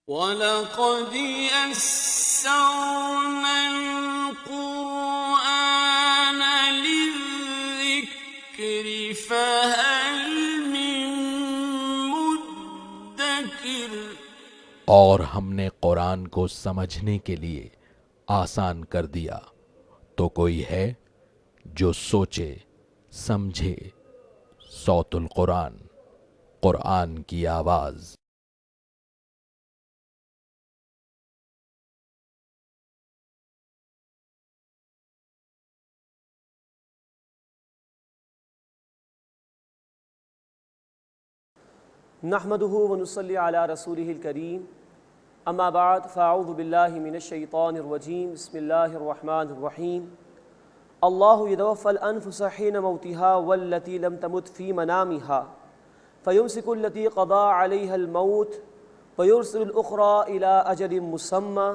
وَلَقَدْ يَسَّرْنَا الْقُرْآنَ لِلذِّكْرِ فَهَلْ مِن مُّدَّكِرٍ۔ اور ہم نے قرآن کو سمجھنے کے لیے آسان کر دیا، تو کوئی ہے جو سوچے سمجھے۔ صوت القرآن، قرآن کی آواز۔ نحمده ونصلي على رسوله الكريم اما بعد فاعوذ بالله من الشيطان الرجيم بسم الله الرحمن الرحيم الله يتوفى الانفس حين موتها والتي لم تمت في منامها فيمسك التي قضى عليها الموت ويرسل الاخرى الى اجل مسمى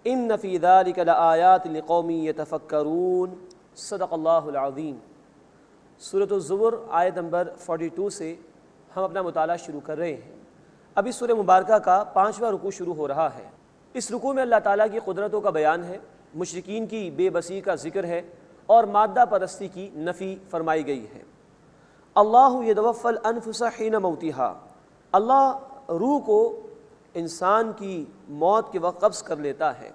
ان في ذلك لآيات لقوم يتفكرون صدق الله العظيم۔ سورۃ الزمر آیت نمبر 42 سے ہم اپنا مطالعہ شروع کر رہے ہیں۔ اب اس سورہ مبارکہ کا 5واں رکوع شروع ہو رہا ہے۔ اس رکوع میں اللہ تعالیٰ کی قدرتوں کا بیان ہے، مشرکین کی بے بسی کا ذکر ہے اور مادہ پرستی کی نفی فرمائی گئی ہے۔ اللہ یتوفی الانفس حین موتہا، اللہ روح کو انسان کی موت کے وقت قبض کر لیتا ہے۔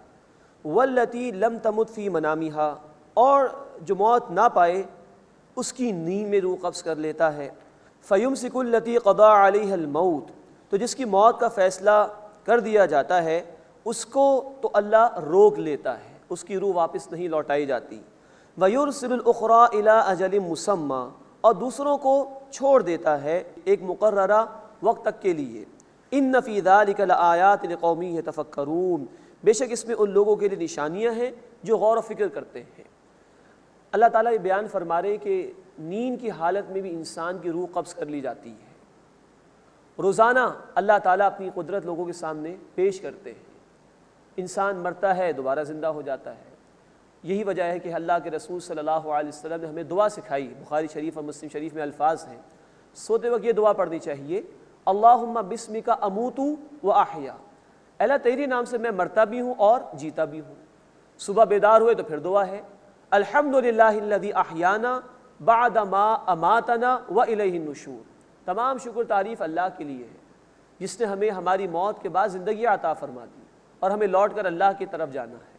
والتی لم تمت فی منامہا، اور جو موت نہ پائے اس کی نیند میں روح قبض کر لیتا ہے۔ فیمسک التی قضی علیہ الموت، تو جس کی موت کا فیصلہ کر دیا جاتا ہے اس کو تو اللہ روک لیتا ہے، اس کی روح واپس نہیں لوٹائی جاتی۔ ویرسل الاخری الی اجل مسمى، اور دوسروں کو چھوڑ دیتا ہے ایک مقررہ وقت تک کے لیے۔ ان فی ذلک لآیات لقوم یتفکرون، بے شک اس میں ان لوگوں کے لیے نشانیاں ہیں جو غور و فکر کرتے ہیں۔ اللہ تعالیٰ یہ بیان فرما رہے کہ نیند کی حالت میں بھی انسان کی روح قبض کر لی جاتی ہے۔ روزانہ اللہ تعالیٰ اپنی قدرت لوگوں کے سامنے پیش کرتے ہیں۔ انسان مرتا ہے، دوبارہ زندہ ہو جاتا ہے۔ یہی وجہ ہے کہ اللہ کے رسول صلی اللہ علیہ وسلم نے ہمیں دعا سکھائی، بخاری شریف اور مسلم شریف میں الفاظ ہیں، سوتے وقت یہ دعا پڑھنی چاہیے، اللہم بسمک اموت و احیا، اللہ تیری نام سے میں مرتا بھی ہوں اور جیتا بھی ہوں۔ صبح بیدار ہوئے تو پھر دعا ہے، الحمدللہ الذی احیانا بعد ما اماتنا والیہ النشور، تمام شکر تعریف اللہ کے لیے ہے جس نے ہمیں ہماری موت کے بعد زندگی عطا فرما دی اور ہمیں لوٹ کر اللہ کی طرف جانا ہے۔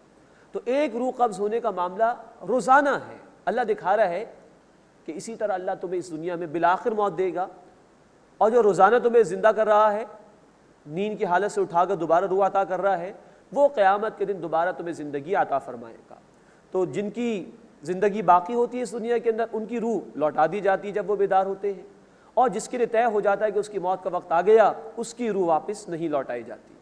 تو ایک روح قبض ہونے کا معاملہ روزانہ ہے۔ اللہ دکھا رہا ہے کہ اسی طرح اللہ تمہیں اس دنیا میں بالآخر موت دے گا، اور جو روزانہ تمہیں زندہ کر رہا ہے، نیند کی حالت سے اٹھا کر دوبارہ روح عطا کر رہا ہے، وہ قیامت کے دن دوبارہ تمہیں زندگی عطا فرمائے گا۔ تو جن کی زندگی باقی ہوتی ہے اس دنیا کے اندر، ان کی روح لوٹا دی جاتی ہے جب وہ بیدار ہوتے ہیں، اور جس کے لیے طے ہو جاتا ہے کہ اس کی موت کا وقت آ گیا، اس کی روح واپس نہیں لوٹائی جاتی۔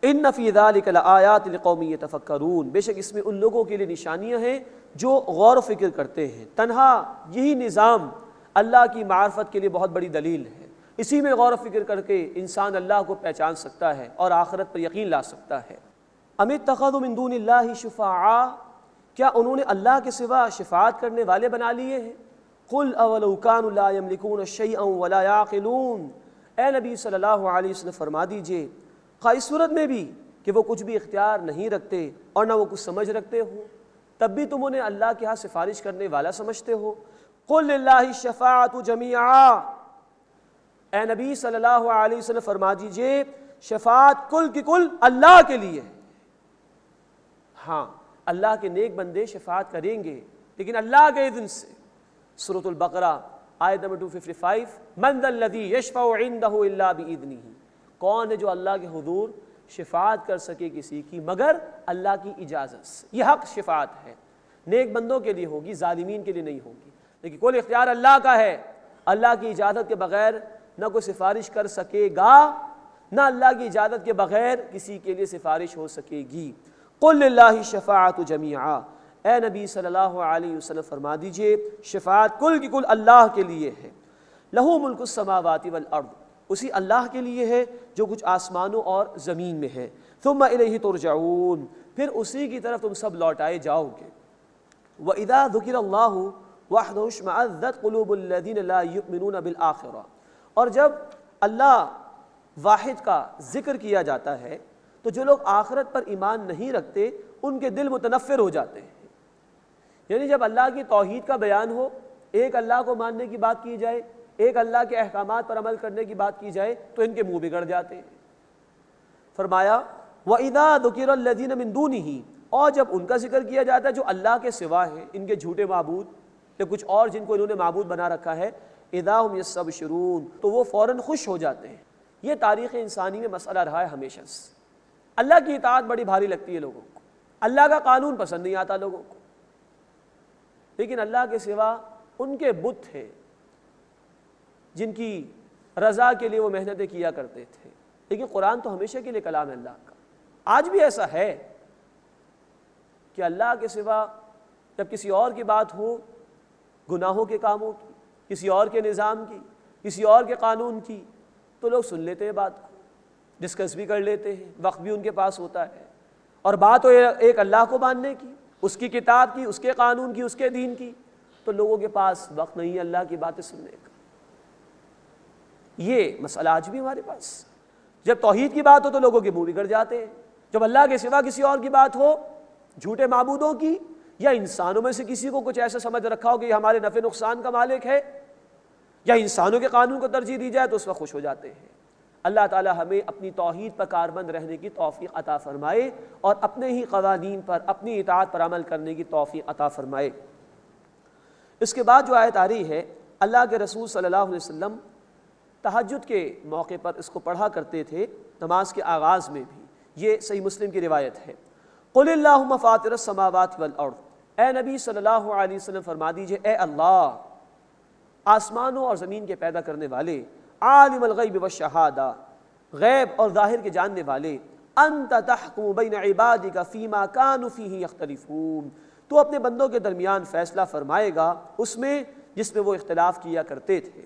ان فی ذلک لآیات لقوم یتفکرون، بے شک اس میں ان لوگوں کے لیے نشانیاں ہیں جو غور و فکر کرتے ہیں۔ تنہا یہی نظام اللہ کی معرفت کے لیے بہت بڑی دلیل ہے، اسی میں غور و فکر کر کے انسان اللہ کو پہچان سکتا ہے اور آخرت پر یقین لا سکتا ہے۔ ام اتخذوا من دون اللہ شفعاء، کیا انہوں نے اللہ کے سوا شفاعت کرنے والے بنا لیے ہیں؟ قل اولو كانوا لا يملكون شيئا ولا يعقلون، اے نبی صلی اللہ علیہ وسلم فرما دیجئے خواہ اس صورت میں بھی کہ وہ کچھ بھی اختیار نہیں رکھتے اور نہ وہ کچھ سمجھ رکھتے ہو، تب بھی تم انہیں اللہ کے ہاں سفارش کرنے والا سمجھتے ہو۔ قل للہ الشفاعۃ جمیعا، اے نبی صلی اللہ علیہ وسلم فرما دیجئے شفاعت کل کی کل اللہ کے لیے ہے۔ ہاں، اللہ کے نیک بندے شفاعت کریں گے لیکن اللہ کے اذن سے۔ سورۃ البقرہ آیت نمبر 255، من ذا الذی یشفع عندہ الا باذنہ، کون ہے جو اللہ کے حضور شفاعت کر سکے کسی کی مگر اللہ کی اجازت سے۔ یہ حق شفاعت ہے، نیک بندوں کے لیے ہوگی، ظالمین کے لیے نہیں ہوگی، لیکن کل اختیار اللہ کا ہے۔ اللہ کی اجازت کے بغیر نہ کوئی سفارش کر سکے گا، نہ اللہ کی اجازت کے بغیر کسی کے لیے سفارش ہو سکے گی۔ قل للہ الشفاعۃ جمیعا، اے نبی صلی اللہ علیہ وسلم فرما دیجئے شفاعت کل کی کل اللہ کے لیے ہے۔ لہ ملک السماوات والارض، اسی اللہ کے لیے ہے جو کچھ آسمانوں اور زمین میں ہے۔ ثم الیہ ترجعون، پھر اسی کی طرف تم سب لوٹائے جاؤ گے۔ وَإِذَا ذُكِرَ اللَّهُ وَحْدَهُ اشْمَأَزَّتْ قُلُوبُ الَّذِينَ لَا يُؤْمِنُونَ بِالْآخِرَةِ، اور جب اللہ واحد کا ذکر کیا جاتا ہے تو جو لوگ آخرت پر ایمان نہیں رکھتے ان کے دل متنفر ہو جاتے ہیں۔ یعنی جب اللہ کی توحید کا بیان ہو، ایک اللہ کو ماننے کی بات کی جائے، ایک اللہ کے احکامات پر عمل کرنے کی بات کی جائے تو ان کے منہ بگڑ جاتے ہیں۔ فرمایا وَإِذَا ذُكِرَ الَّذِينَ مِن دُونِهِ، اور جب ان کا ذکر کیا جاتا ہے جو اللہ کے سوا ہے، ان کے جھوٹے معبود یا کچھ اور جن کو انہوں نے معبود بنا رکھا ہے، اِذَا هُمْ يَسْتَبْشِرُونَ، تو وہ فوراً خوش ہو جاتے ہیں۔ یہ تاریخ انسانی میں مسئلہ رہا ہے ہمیشہ سے۔ اللہ کی اطاعت بڑی بھاری لگتی ہے لوگوں کو، اللہ کا قانون پسند نہیں آتا لوگوں کو، لیکن اللہ کے سوا ان کے بت تھے جن کی رضا کے لیے وہ محنتیں کیا کرتے تھے۔ لیکن قرآن تو ہمیشہ کے لیے کلام ہے اللہ کا۔ آج بھی ایسا ہے کہ اللہ کے سوا جب کسی اور کی بات ہو، گناہوں کے کاموں کی، کسی اور کے نظام کی، کسی اور کے قانون کی، تو لوگ سن لیتے ہیں بات کو، ڈسکس بھی کر لیتے ہیں، وقت بھی ان کے پاس ہوتا ہے، اور بات ہو ایک اللہ کو ماننے کی، اس کی کتاب کی، اس کے قانون کی، اس کے دین کی، تو لوگوں کے پاس وقت نہیں ہے اللہ کی باتیں سننے کا۔ یہ مسئلہ آج بھی ہمارے پاس، جب توحید کی بات ہو تو لوگوں کے منہ بگڑ جاتے ہیں، جب اللہ کے سوا کسی اور کی بات ہو، جھوٹے معبودوں کی، یا انسانوں میں سے کسی کو کچھ ایسا سمجھ رکھا ہو کہ یہ ہمارے نفع نقصان کا مالک ہے، یا انسانوں کے قانون کو ترجیح دی جائے تو اس وقت خوش ہو جاتے ہیں۔ اللہ تعالی ہمیں اپنی توحید پر کاربند رہنے کی توفیق عطا فرمائے اور اپنے ہی قوانین پر، اپنی اطاعت پر عمل کرنے کی توفیق عطا فرمائے۔ اس کے بعد جو آیت آ رہی ہے، اللہ کے رسول صلی اللہ علیہ وسلم تہجد کے موقع پر اس کو پڑھا کرتے تھے، نماز کے آغاز میں بھی۔ یہ صحیح مسلم کی روایت ہے۔ قل اللہم فاطر السماوات والارض، اے نبی صلی اللہ علیہ وسلم فرما دیجئے، اے اللہ آسمانوں اور زمین کے پیدا کرنے والے، عالم الغیب والشہادہ، غیب اور ظاہر کے جاننے والے، انت تحکم بین عبادک فیما کانوا فیہ یختلفون، تو اپنے بندوں کے درمیان فیصلہ فرمائے گا اس میں جس میں وہ اختلاف کیا کرتے تھے۔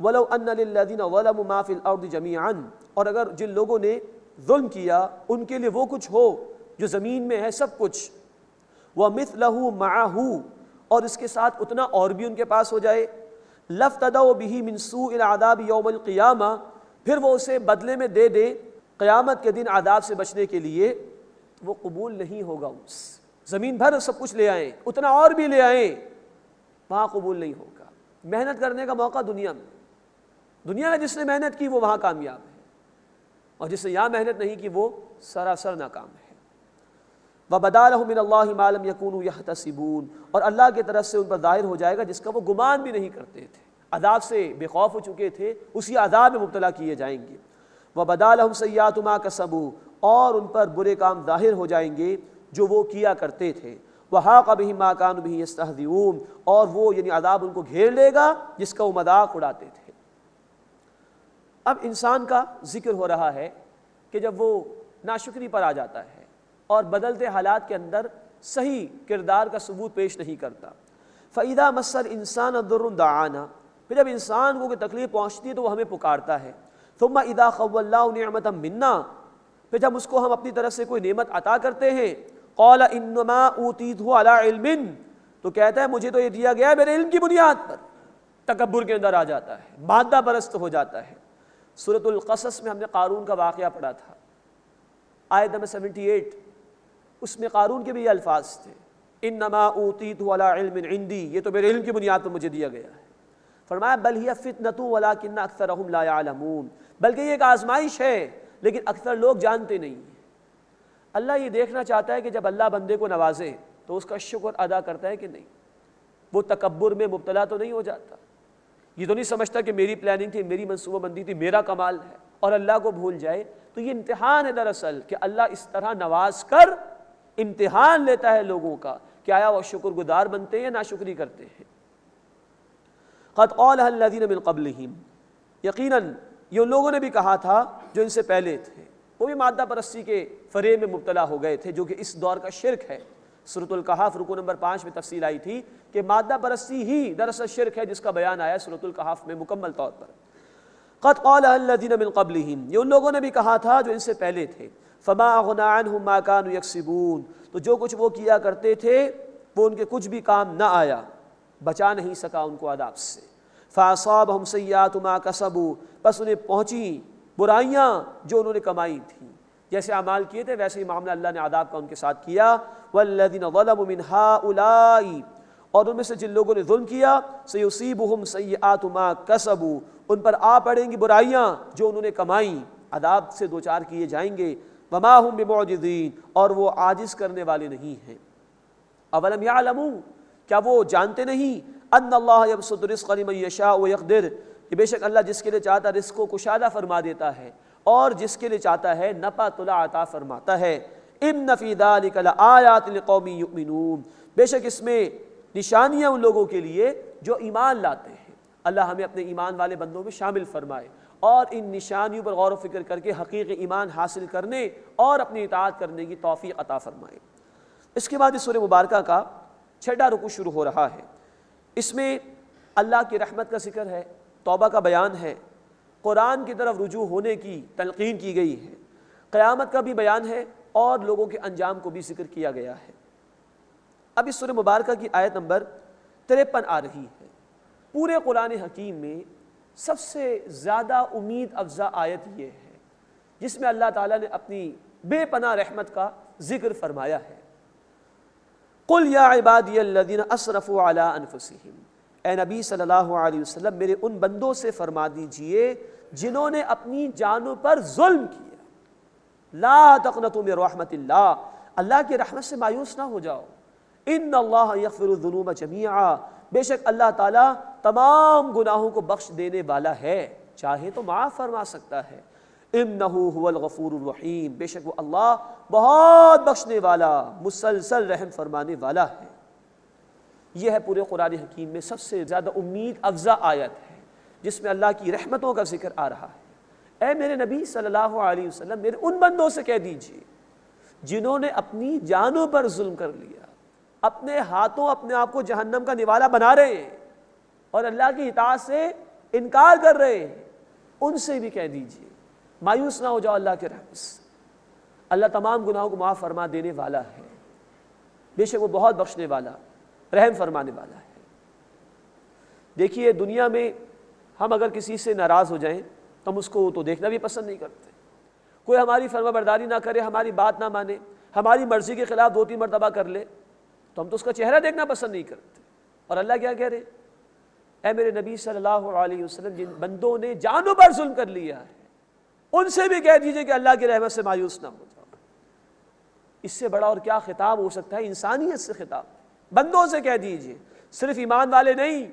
وَلَوْ أَنَّ لِلَّذِينَ ظَلَمُوا مَا فِي الْأَرْضِ جَمِيعًا، اور اگر جن لوگوں نے ظلم کیا ان کے لیے وہ کچھ ہو جو زمین میں ہے سب کچھ، وَمِثْلَهُ مَعَهُ، اور اس کے ساتھ اتنا اور بھی ان کے پاس ہو جائے، لَفْتَدَوْا بِهِ مِنْ سُوءِ الْعَذَابِ يَوْمَ الْقِيَامَةِ، پھر وہ اسے بدلے میں دے دے قیامت کے دن عذاب سے بچنے کے لیے، وہ قبول نہیں ہوگا ان سے۔ زمین بھر سب کچھ لے آئیں، اتنا اور بھی لے آئیں، وہاں قبول نہیں ہوگا۔ محنت کرنے کا موقع دنیا میں جس نے محنت کی وہ وہاں کامیاب ہے، اور جس نے یہاں محنت نہیں کی وہ سراسر ناکام ہے۔ وَبَدَا لَهُم مِّنَ اللَّهِ مَا لَمْ يَكُونُوا يَحْتَسِبُونَ، اور اللہ کی طرف سے ان پر ظاہر ہو جائے گا جس کا وہ گمان بھی نہیں کرتے تھے، عذاب سے بے خوف ہو چکے تھے، اسی عذاب میں مبتلا کیے جائیں گے۔ وَبَدَا لَهُمْ سَيِّئَاتُ مَا كَسَبُوا، اور ان پر برے کام ظاہر ہو جائیں گے جو وہ کیا کرتے تھے۔ وَحَاقَ بِهِم مَا كَانُوا بِهِ يَسْتَهْزِئُونَ، اور وہ یعنی عذاب ان کو گھیر لے گا جس کا وہ مذاق اڑاتے تھے۔ اب انسان کا ذکر ہو رہا ہے کہ جب وہ ناشکری پر آ جاتا ہے اور بدلتے حالات کے اندر صحیح کردار کا ثبوت پیش نہیں کرتا، فَإِذَا مَسَّ الْإِنسَانَ ضُرٌّ دَعَانَا، پھر جب انسان کو کوئی تکلیف پہنچتی ہے تو وہ ہمیں پکارتا ہے۔ ثُمَّ إِذَا خَوَّلْنَاهُ نِعْمَةً مِنَّا، پھر جب اس کو ہم اپنی طرف سے کوئی نعمت عطا کرتے ہیں، قَالَ إِنَّمَا أُوتِيتُهُ عَلَىٰ عِلْمٍ، تو کہتا ہے مجھے تو یہ دیا گیا ہے میرے علم کی بنیاد پر، تکبر کے اندر آ جاتا ہے، مادہ پرست ہو جاتا ہے۔ سورۃ القصص میں ہم نے قارون کا واقعہ پڑھا تھا، آیت نمبر 78، اس میں قارون کے بھی یہ الفاظ تھے، انما اوتیتہ علی علم عندی، یہ تو میرے علم کی بنیاد پر مجھے دیا گیا ہے۔ فرمایا بل ہی فتنۃ ولکن اکثرهم لا يعلمون، بلکہ یہ ایک آزمائش ہے لیکن اکثر لوگ جانتے نہیں ہیں۔ اللہ یہ دیکھنا چاہتا ہے کہ جب اللہ بندے کو نوازے تو اس کا شکر ادا کرتا ہے کہ نہیں، وہ تکبر میں مبتلا تو نہیں ہو جاتا، یہ تو نہیں سمجھتا کہ میری پلاننگ تھی، میری منصوبہ بندی تھی، میرا کمال ہے، اور اللہ کو بھول جائے۔ تو یہ امتحان ہے دراصل کہ اللہ اس طرح نواز کر امتحان لیتا ہے لوگوں کا کہ آیا وہ شکر گزار بنتے ہیں یا ناشکری کرتے ہیں۔ قد قالها الذين من قبلهم، یقیناً یہ ان لوگوں نے بھی کہا تھا جو ان سے پہلے تھے، وہ بھی مادہ پرستی کے فریب میں مبتلا ہو گئے تھے جو کہ اس دور کا شرک ہے۔ سورۃ الکہف رکوع نمبر 5 میں تفصیل آئی تھی کہ مادہ پرستی ہی دراصل شرک ہے جس کا بیان آیا سورۃ الکہف میں مکمل طور پر۔ قد قالها الذين من قبلهم، یہ ان لوگوں نے بھی کہا تھا جو ان سے پہلے تھے۔ فما اغنى عنهم ما كانوا يكسبون، تو جو کچھ وہ کیا کرتے تھے وہ ان کے کچھ بھی کام نہ آیا، بچا نہیں سکا ان کو عذاب سے۔ فاصابهم سیئات ما كسبوا، بس انہیں پہنچی برائیاں جو انہوں نے کمائی تھیں، جیسے اعمال کیے تھے ویسے ہی معاملہ اللہ نے عذاب کا ان کے ساتھ کیا۔ والذین ظلموا من ہؤلاء، اور ان میں سے جن لوگوں نے ظلم کیا، سیصیبہم سیئات ما کسبوا، ان پر آ پڑیں گی برائیاں جو انہوں نے کمائیں، عذاب سے دوچار کیے جائیں گے۔ وما ہم بمعجزین، اور وہ عاجز کرنے والے نہیں ہیں۔ اولم یعلموا، کیا وہ جانتے نہیں، ان اللہ یبسط الرزق لمن یشاء ویقدر، کہ بے شک اللہ جس کے لیے چاہتا ہے رزق کو کشادہ فرما دیتا ہے اور جس کے لیے چاہتا ہے نپا تلا عطا فرماتا ہے۔ ان فی ذلک لآیات لقوم یؤمنون، بے شک اس میں نشانیاں ان لوگوں کے لیے جو ایمان لاتے ہیں۔ اللہ ہمیں اپنے ایمان والے بندوں میں شامل فرمائے اور ان نشانیوں پر غور و فکر کر کے حقیقی ایمان حاصل کرنے اور اپنی اطاعت کرنے کی توفیق عطا فرمائے۔ اس کے بعد اس سورہ مبارکہ کا 6واں رکوع شروع ہو رہا ہے۔ اس میں اللہ کی رحمت کا ذکر ہے، توبہ کا بیان ہے، قرآن کی طرف رجوع ہونے کی تلقین کی گئی ہے، قیامت کا بھی بیان ہے اور لوگوں کے انجام کو بھی ذکر کیا گیا ہے۔ اب اس سورہ مبارکہ کی آیت نمبر 53 آ رہی ہے۔ پورے قرآن حکیم میں سب سے زیادہ امید افزا آیت یہ ہے جس میں اللہ تعالیٰ نے اپنی بے پناہ رحمت کا ذکر فرمایا ہے۔ قل یا عبادی الذین اسرفوا علی انفسہم، اے نبی صلی اللہ علیہ وسلم میرے ان بندوں سے فرما دیجئے جنہوں نے اپنی جانوں پر ظلم کیا، لا تقنطوا من رحمت اللہ، اللہ کی رحمت سے مایوس نہ ہو جاؤ، ان اللہ یغفر الذنوب جمیعا، بے شک اللہ تعالیٰ تمام گناہوں کو بخش دینے والا ہے، چاہے تو معاف فرما سکتا ہے۔ انہ هو الغفور الرحیم، بے شک وہ اللہ بہت بخشنے والا مسلسل رحم فرمانے والا ہے۔ یہ ہے پورے قرآن حکیم میں سب سے زیادہ امید افزا آیت ہے جس میں اللہ کی رحمتوں کا ذکر آ رہا ہے۔ اے میرے نبی صلی اللہ علیہ وسلم میرے ان بندوں سے کہہ دیجئے جنہوں نے اپنی جانوں پر ظلم کر لیا، اپنے ہاتھوں اپنے آپ کو جہنم کا نوالا بنا رہے ہیں اور اللہ کی اطاعت سے انکار کر رہے ہیں، ان سے بھی کہہ دیجئے مایوس نہ ہو جاؤ اللہ کے رحمت سے، اللہ تمام گناہوں کو معاف فرما دینے والا ہے، بے شک وہ بہت بخشنے والا رحم فرمانے والا ہے۔ دیکھیے دنیا میں ہم اگر کسی سے ناراض ہو جائیں تو ہم اس کو تو دیکھنا بھی پسند نہیں کرتے، کوئی ہماری فرما برداری نہ کرے، ہماری بات نہ مانے، ہماری مرضی کے خلاف 2-3 مرتبہ کر لے تو ہم تو اس کا چہرہ دیکھنا پسند نہیں کرتے۔ اور اللہ کیا کہہ رہے، اے میرے نبی صلی اللہ علیہ وسلم جن بندوں نے جانوں پر ظلم کر لیا ہے ان سے بھی کہہ دیجئے کہ اللہ کی رحمت سے مایوس نہ ہو جاؤ۔ اس سے بڑا اور کیا خطاب ہو سکتا ہے، انسانیت سے خطاب، بندوں سے کہہ دیجئے، صرف ایمان والے نہیں،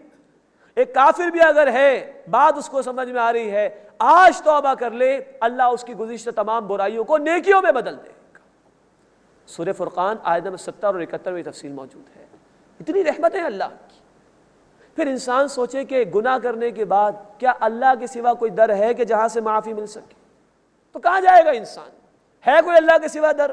ایک کافر بھی اگر ہے بات اس کو سمجھ میں آ رہی ہے، آج توبہ کر لے، اللہ اس کی گزشتہ تمام برائیوں کو نیکیوں میں بدل دے گا۔ سورہ فرقان آیت نمبر 70 اور 71 میں تفصیل موجود ہے۔ اتنی رحمت ہے اللہ کی۔ پھر انسان سوچے کہ گناہ کرنے کے بعد کیا اللہ کے سوا کوئی در ہے کہ جہاں سے معافی مل سکے؟ تو کہاں جائے گا انسان؟ ہے کوئی اللہ کے سوا در؟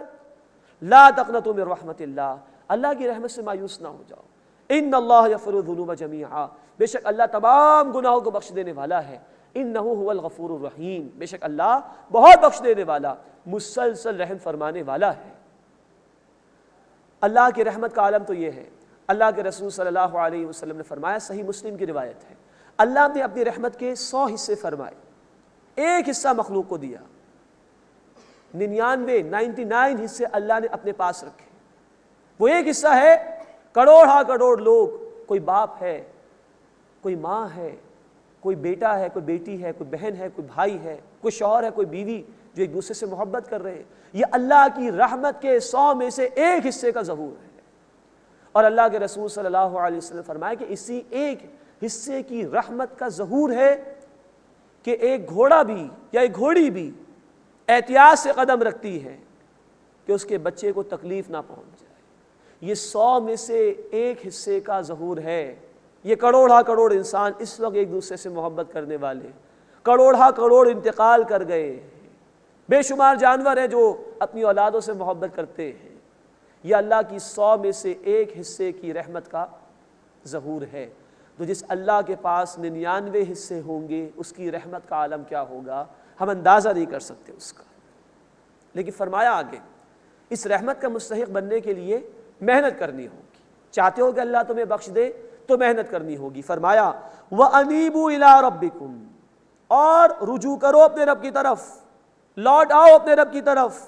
لا تقنطوا من رحمت اللہ، اللہ کی رحمت سے مایوس نہ ہو جاؤ۔ ان اللہ یغفر الذنوب جمیعا، بے شک اللہ تمام گناہوں کو بخش دینے والا ہے۔ انہ هو الغفور الرحیم، بے شک اللہ بہت بخش دینے والا مسلسل رحم فرمانے والا ہے۔ اللہ کی رحمت کا عالم تو یہ ہے، اللہ کے رسول صلی اللہ علیہ وسلم نے فرمایا، صحیح مسلم کی روایت ہے، اللہ نے اپنی رحمت کے 100 حصے فرمائے، ایک حصہ مخلوق کو دیا، 99 حصے اللہ نے اپنے پاس رکھے۔ وہ ایک حصہ ہے کروڑ لوگ، کوئی باپ ہے، کوئی ماں ہے، کوئی بیٹا ہے، کوئی بیٹی ہے، کوئی بہن ہے، کوئی بھائی ہے، کوئی شوہر ہے، کوئی بیوی، جو ایک دوسرے سے محبت کر رہے ہیں۔ یہ اللہ کی رحمت کے 100 میں سے ایک حصے کا ظہور ہے۔ اور اللہ کے رسول صلی اللہ علیہ وسلم نے فرمایا کہ اسی ایک حصے کی رحمت کا ظہور ہے کہ ایک گھوڑا بھی یا ایک گھوڑی بھی احتیاط سے قدم رکھتی ہے کہ اس کے بچے کو تکلیف نہ پہنچ جائے۔ یہ 100 میں سے ایک حصے کا ظہور ہے۔ یہ کروڑ انسان اس وقت ایک دوسرے سے محبت کرنے والے، کروڑ انتقال کر گئے، بے شمار جانور ہیں جو اپنی اولادوں سے محبت کرتے ہیں۔ یہ اللہ کی 100 میں سے ایک حصے کی رحمت کا ظہور ہے۔ تو جس اللہ کے پاس 99 حصے ہوں گے اس کی رحمت کا عالم کیا ہوگا، ہم اندازہ نہیں کر سکتے اس کا۔ لیکن فرمایا آگے، اس رحمت کا مستحق بننے کے لیے محنت کرنی ہوگی۔ چاہتے ہو کہ اللہ تمہیں بخش دے تو محنت کرنی ہوگی۔ فرمایا وَأَنِيبُوا إِلَىٰ رَبِّكُمْ، اور رجوع کرو اپنے رب کی طرف، لوٹ آؤ اپنے رب کی طرف،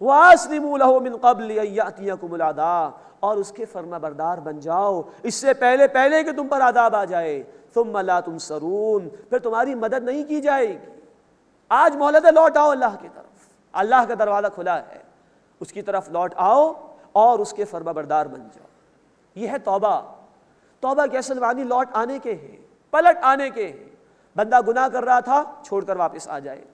وَأَسْلِمُوا لَهُ مِن قَبْلِ أَن يَأْتِيَكُمُ الْعَذَابُ، اور اس کے فرما بردار بن جاؤ اس سے پہلے کہ تم پر عذاب آ جائے، ثُمَّ لَا تُنصَرُونَ، پھر تمہاری مدد نہیں کی جائے گی۔ آج مہلت ہے، لوٹ آؤ اللہ کی طرف، اللہ کا دروازہ کھلا ہے، اس کی طرف لوٹ آؤ اور اس کے فرما بردار بن جاؤ۔ یہ ہے توبہ۔ توبہ کے اصل معنی لوٹ آنے کے ہیں، پلٹ آنے کے ہیں۔ بندہ گناہ کر رہا تھا، چھوڑ کر واپس آ جائے،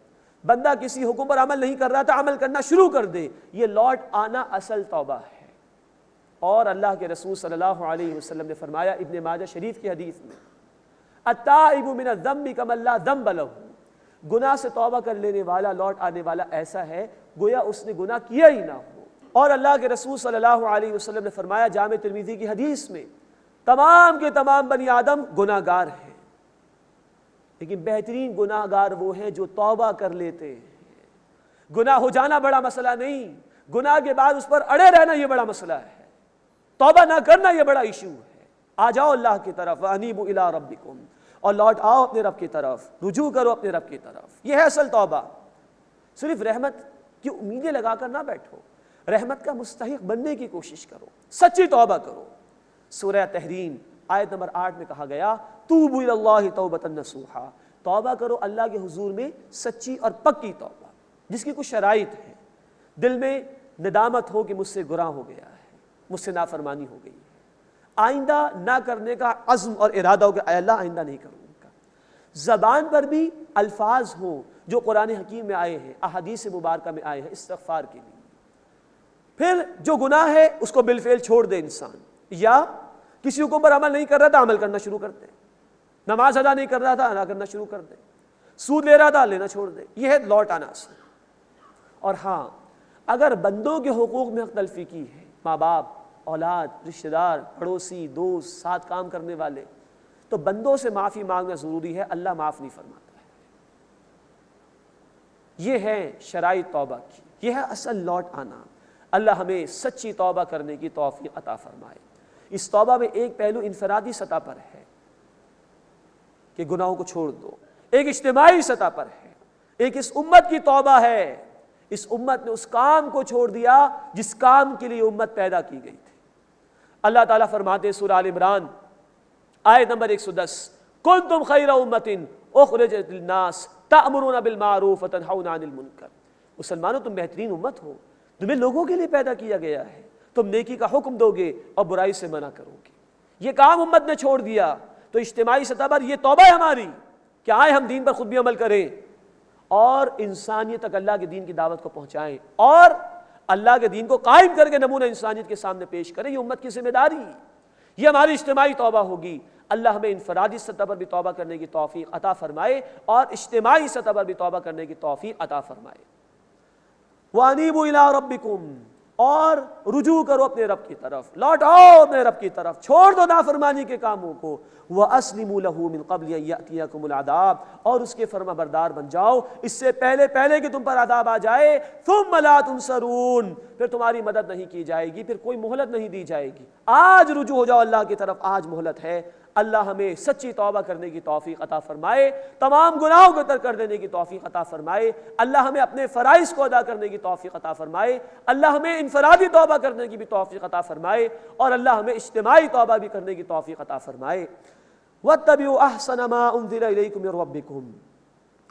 بندہ کسی حکم پر عمل نہیں کر رہا تھا، عمل کرنا شروع کر دے، یہ لوٹ آنا اصل توبہ ہے۔ اور اللہ کے رسول صلی اللہ علیہ وسلم نے فرمایا ابن ماجہ شریف کی حدیث میں، التائب من الذنب کمن لا ذنب لہ، گناہ سے توبہ کر لینے والا، لوٹ آنے والا ایسا ہے گویا اس نے گناہ کیا ہی نہ ہو۔ اور اللہ کے رسول صلی اللہ علیہ وسلم نے فرمایا جامع ترمذی کی حدیث میں، تمام کے تمام بنی آدم گناہ گار ہیں، لیکن بہترین گناہ گار وہ ہیں جو توبہ کر لیتے ہیں۔ گناہ ہو جانا بڑا مسئلہ نہیں، گناہ کے بعد اس پر اڑے رہنا یہ بڑا مسئلہ ہے، توبہ نہ کرنا یہ بڑا ایشو ہے۔ آ جاؤ اللہ کی طرف، وَأَنِيبُوا إِلَىٰ رَبِّكُمْ، اور لوٹ آؤ اپنے رب کی طرف، رجوع کرو اپنے رب کی طرف۔ یہ ہے اصل توبہ۔ صرف رحمت کی امیدیں لگا کر نہ بیٹھو، رحمت کا مستحق بننے کی کوشش کرو، سچی توبہ کرو۔ سورہ تحریم آیت نمبر 8 میں کہا گیا، توبوا الی اللہ توبۃ نصوحا، توبہ کرو اللہ کے حضور میں سچی اور پکی توبہ، جس کی کچھ شرائط ہیں۔ دل میں ندامت ہو کہ مجھ سے گناہ ہو گیا ہے، مجھ سے نافرمانی ہو گئی ہے، آئندہ نہ کرنے کا عزم اور ارادہ ہو کہ اے اللہ آئندہ نہیں کروں گا۔ زبان پر بھی الفاظ ہوں جو قرآن حکیم میں آئے ہیں، احادیث مبارکہ میں آئے ہیں استغفار کے لیے۔ پھر جو گناہ ہے اس کو بالفعل چھوڑ دے انسان، یا کسی حکم پر عمل نہیں کر رہا تھا عمل کرنا شروع کر دے، نماز ادا نہیں کر رہا تھا ادا کرنا شروع کر دے، سود لے رہا تھا لینا چھوڑ دے۔ یہ ہے لوٹ آنا اصل۔ اور ہاں، اگر بندوں کے حقوق میں حق تلفی کی ہے، ماں باپ، اولاد، رشتہ دار، پڑوسی، دوست، ساتھ کام کرنے والے، تو بندوں سے معافی مانگنا ضروری ہے، اللہ معاف نہیں فرماتا ہے۔ یہ ہے شرائط توبہ کی، یہ ہے اصل لوٹ آنا۔ اللہ ہمیں سچی توبہ کرنے کی توفیق عطا فرمائے۔ اس توبہ میں ایک پہلو انفرادی سطح پر ہے کہ گناہوں کو چھوڑ دو، ایک اجتماعی سطح پر ہے، ایک اس امت کی توبہ ہے، اس امت نے اس کام کو چھوڑ دیا جس کام کے لیے امت پیدا کی گئی تھی۔ اللہ تعالیٰ فرماتے ہیں سورہ آل عمران آیت نمبر 110، کنتم خیر امۃ اخرجت للناس تأمرون بالمعروف وتنہون عن المنکر، مسلمانوں تم بہترین امت ہو، تمہیں لوگوں کے لیے پیدا کیا گیا ہے، تم نیکی کا حکم دو گے اور برائی سے منع کرو گے۔ یہ کام امت نے چھوڑ دیا، تو اجتماعی سطح پر یہ توبہ ہے ہماری کہ آئے ہم دین پر خود بھی عمل کریں اور انسانیت تک اللہ کے دین کی دعوت کو پہنچائیں، اور اللہ کے دین کو قائم کر کے نمونہ انسانیت کے سامنے پیش کریں۔ یہ امت کی ذمہ داری، یہ ہماری اجتماعی توبہ ہوگی۔ اللہ ہمیں انفرادی سطح پر بھی توبہ کرنے کی توفیق عطا فرمائے اور اجتماعی سطح پر بھی توبہ کرنے کی توفیق عطا فرمائے۔ وَأَنِيبُوا إِلَىٰ رَبِّكُمْ، اور رجوع کرو اپنے رب کی طرف، لوٹ آؤ اپنے رب کی طرف، چھوڑ دو نافرمانی کے کاموں کو۔ وَأَسْلِمُوا لَهُ مِن قَبْلِ أَن يَأْتِيَكُمُ الْعَذَابُ، اور اس کے فرما بردار بن جاؤ اس سے پہلے کہ تم پر عذاب آ جائے۔ ثُمَّ لَا تُنصَرُونَ، پھر تمہاری مدد نہیں کی جائے گی، پھر کوئی مہلت نہیں دی جائے گی۔ آج رجوع ہو جاؤ اللہ کی طرف، آج مہلت ہے۔ اللہ ہمیں سچی توبہ کرنے کی توفیق عطا فرمائے، تمام گناہوں کو ترک کر دینے کی توفیق عطا فرمائے۔ اللہ ہمیں اپنے فرائض کو ادا کرنے کی توفیق عطا فرمائے۔ اللہ ہمیں انفرادی توبہ کرنے کی بھی توفیق عطا فرمائے، اور اللہ ہمیں اجتماعی توبہ بھی کرنے کی توفیق عطا فرمائے۔ وَاتَّبِعُوا أَحْسَنَ مَا أُنزِلَ إِلَيْكُم مِّن رَّبِّكُمْ،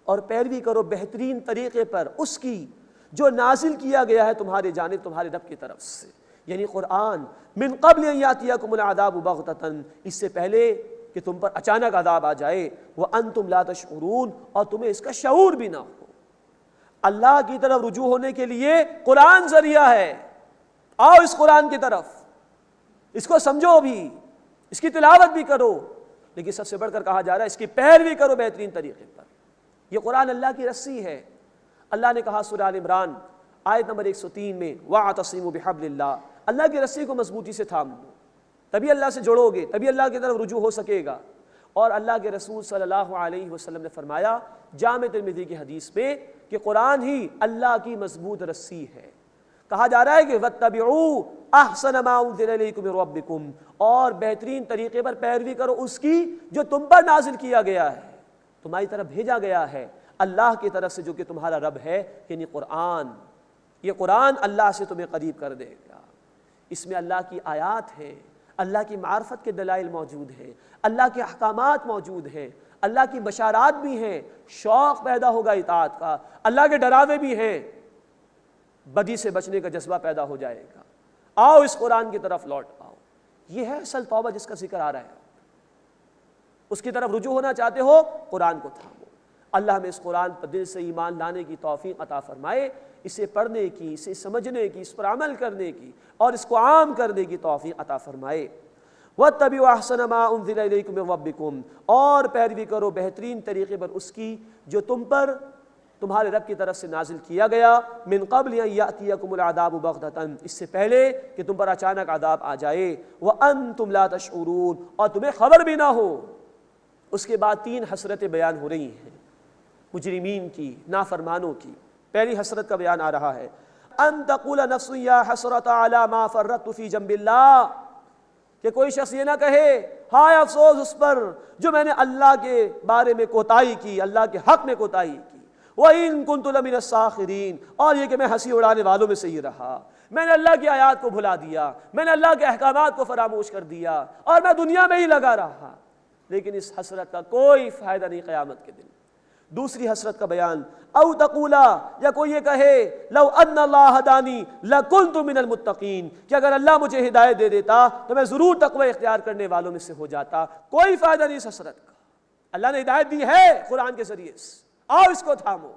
اور پیروی کرو بہترین طریقے پر اس کی جو نازل کیا گیا ہے تمہارے جانب تمہارے رب کی طرف سے، یعنی قرآن۔ من قبل ان یاتیکم العذاب بغتۃ، اس سے پہلے کہ تم پر اچانک عذاب آ جائے، وانتم لا تشعرون، اور تمہیں اس کا شعور بھی نہ ہو۔ اللہ کی طرف رجوع ہونے کے لیے قرآن ذریعہ ہے، آؤ اس قرآن کی طرف، اس کو سمجھو بھی، اس کی تلاوت بھی کرو، لیکن سب سے بڑھ کر کہا جا رہا ہے اس کی پیروی کرو بہترین طریقے پر۔ یہ قرآن اللہ کی رسی ہے۔ اللہ نے کہا سورہ آل عمران آیت نمبر 103 میں، وَاعْتَصِمُوا بِحَبْلِ اللَّهِ، اللہ کی رسی کو مضبوطی سے تھام لو، تبھی اللہ سے جڑو گے، تبھی اللہ کی طرف رجوع ہو سکے گا۔ اور اللہ کے رسول صلی اللہ علیہ وسلم نے فرمایا جامع ترمذی کی حدیث میں کہ قرآن ہی اللہ کی مضبوط رسی ہے۔ کہا جا رہا ہے کہ وَاتَّبِعُوا أَحْسَنَ مَا أُنزِلَ إِلَيْكُم مِّن رَّبِّكُمْ، اور بہترین طریقے پر پیروی کرو اس کی جو تم پر نازل کیا گیا ہے۔ تمہاری طرف بھیجا گیا ہے اللہ کی طرف سے جو کہ تمہارا رب ہے، یعنی قرآن۔ یہ قرآن اللہ سے تمہیں قریب کر دے گا۔ اس میں اللہ کی آیات ہیں، اللہ کی معرفت کے دلائل موجود ہیں، اللہ کے احکامات موجود ہیں، اللہ کی بشارات بھی ہیں، شوق پیدا ہوگا اطاعت کا، اللہ کے ڈراوے بھی ہیں، بدی سے بچنے کا جذبہ پیدا ہو جائے گا۔ آؤ اس قرآن کی طرف لوٹ آؤ۔ یہ ہے اصل توبہ جس کا ذکر آ رہا ہے۔ اس کی طرف رجوع ہونا چاہتے ہو، قرآن کو تھامو۔ اللہ ہمیں اس قرآن پر دل سے ایمان لانے کی توفیق عطا فرمائے، اسے پڑھنے کی، اسے سمجھنے کی، اس پر عمل کرنے کی اور اس کو عام کرنے کی توفیق عطا فرمائے۔ وَاتَّبِعُوا أَحْسَنَ مَا أُنزِلَ إِلَيْكُم مِّن رَّبِّكُم، اور پیروی کرو بہترین طریقے پر اس کی جو تم پر تمہارے رب کی طرف سے نازل کیا گیا، من قبل ان یأتیکم العذاب بغتۃ، اس سے پہلے کہ تم پر اچانک عذاب آ جائے، وانتم لا تشعرون، اور تمہیں خبر بھی نہ ہو۔ اس کے بعد 3 حسرتیں بیان ہو رہی ہیں مجرمین کی، نافرمانوں کی۔ پہلی حسرت کا بیان آ رہا ہے، ان تقول نفس یا حسرۃ علی ما فرطت فی جنب اللہ، کہ کوئی شخص یہ نہ کہے ہائے افسوس اس پر جو میں نے اللہ کے بارے میں کوتاہی کی، اللہ کے حق میں کوتاہی کی، وَإِن كُنتُ لَمِنَ السَّاخِرِينَ، اور یہ کہ میں ہنسی اڑانے والوں میں سے ہی رہا، میں نے اللہ کی آیات کو بھلا دیا، میں نے اللہ کے احکامات کو فراموش کر دیا اور میں دنیا میں ہی لگا رہا۔ لیکن اس حسرت کا کوئی فائدہ نہیں قیامت کے دن۔ دوسری حسرت کا بیان، او تقولا، یا کوئی یہ کہے لو ان اللہ ہدانی لکنت من المتقین، کہ اگر اللہ مجھے ہدایت دے دیتا تو میں ضرور تقوی اختیار کرنے والوں میں سے ہو جاتا۔ کوئی فائدہ نہیں اس حسرت کا۔ اللہ نے ہدایت دی ہے قرآن کے ذریعے سے، آؤ اس کو تھامو۔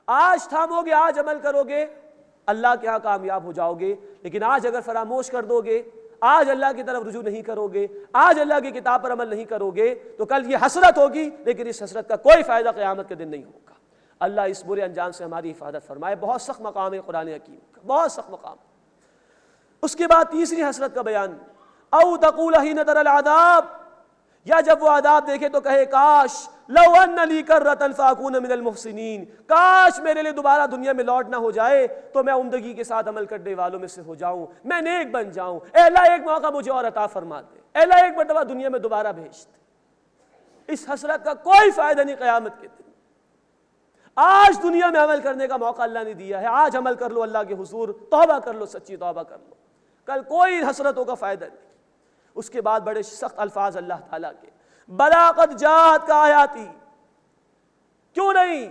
آج تھامو گے، آج عمل کرو گے، اللہ کے ہاں کامیاب ہو جاؤ گے۔ لیکن آج اگر فراموش کر دو گے، آج اللہ کی طرف رجوع نہیں کرو گے، آج اللہ کی کتاب پر عمل نہیں کرو گے، تو کل یہ حسرت ہوگی، لیکن اس حسرت کا کوئی فائدہ قیامت کے دن نہیں ہوگا۔ اللہ اس برے انجام سے ہماری حفاظت فرمائے۔ بہت سخت مقام ہے قرآن حکیم کا، بہت سخت مقام۔ اس کے بعد تیسری حسرت کا بیان، او تقول حین تری العذاب، یا جب وہ عذاب دیکھے تو کہے کاش لو ان لی کرۃ فاکون من المحسنین، کاش میرے لیے دوبارہ دنیا میں لوٹنا ہو جائے تو میں عمدگی کے ساتھ عمل کرنے والوں میں سے ہو جاؤں، میں نیک بن جاؤں۔ اے اللہ ایک موقع مجھے اور عطا فرما دے، اے اللہ ایک مرتبہ دنیا میں دوبارہ بھیج دے۔ اس حسرت کا کوئی فائدہ نہیں قیامت کے دن۔ آج دنیا میں عمل کرنے کا موقع اللہ نے دیا ہے، آج عمل کر لو اللہ کے حضور، توبہ کر لو، سچی توبہ کر لو، کل کوئی حسرتوں کا فائدہ نہیں۔ اس کے بعد بڑے سخت الفاظ اللہ تعالیٰ کے، بلا قد جاءت کا آیاتی، کیوں نہیں،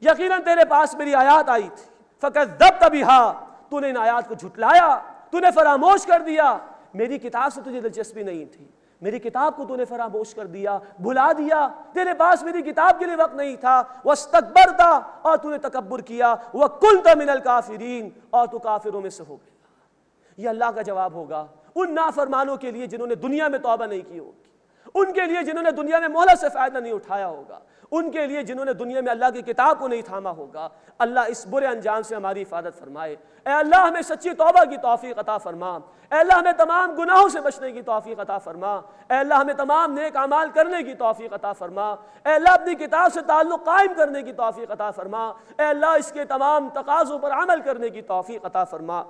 یقیناً تیرے پاس میری آیات آئی تھی، فکذبت بها، تو نے ان آیات کو جھٹلایا، تو نے فراموش کر دیا۔ میری کتاب سے تجھے دلچسپی نہیں تھی، میری کتاب کو تو نے فراموش کر دیا، بھلا دیا، تیرے پاس میری کتاب کے لیے وقت نہیں تھا۔ واستکبرت، اور تو نے تکبر کیا، وکنت من الکافرین، اور تو کافروں میں سے ہو گیا۔ یہ اللہ کا جواب ہوگا ان نافرمانوں کے لیے جنہوں نے دنیا میں توبہ نہیں کی ہوگی، ان کے لیے جنہوں نے دنیا میں مہلت سے فائدہ نہیں اٹھایا ہوگا، ان کے لیے جنہوں نے دنیا میں اللہ کی کتاب کو نہیں تھاما ہوگا۔ اللہ اس برے انجام سے ہماری حفاظت فرمائے۔ اے اللہ ہمیں سچی توبہ کی توفیق عطا فرما، اے اللہ ہمیں تمام گناہوں سے بچنے کی توفیق عطا فرما، اے اللہ ہمیں تمام نیک اعمال کرنے کی توفیق عطا فرما، اے اللہ اپنی کتاب سے تعلق قائم کرنے کی توفیق عطا فرما، اے اللہ اس کے تمام تقاضوں پر عمل کرنے کی توفیق عطا فرما۔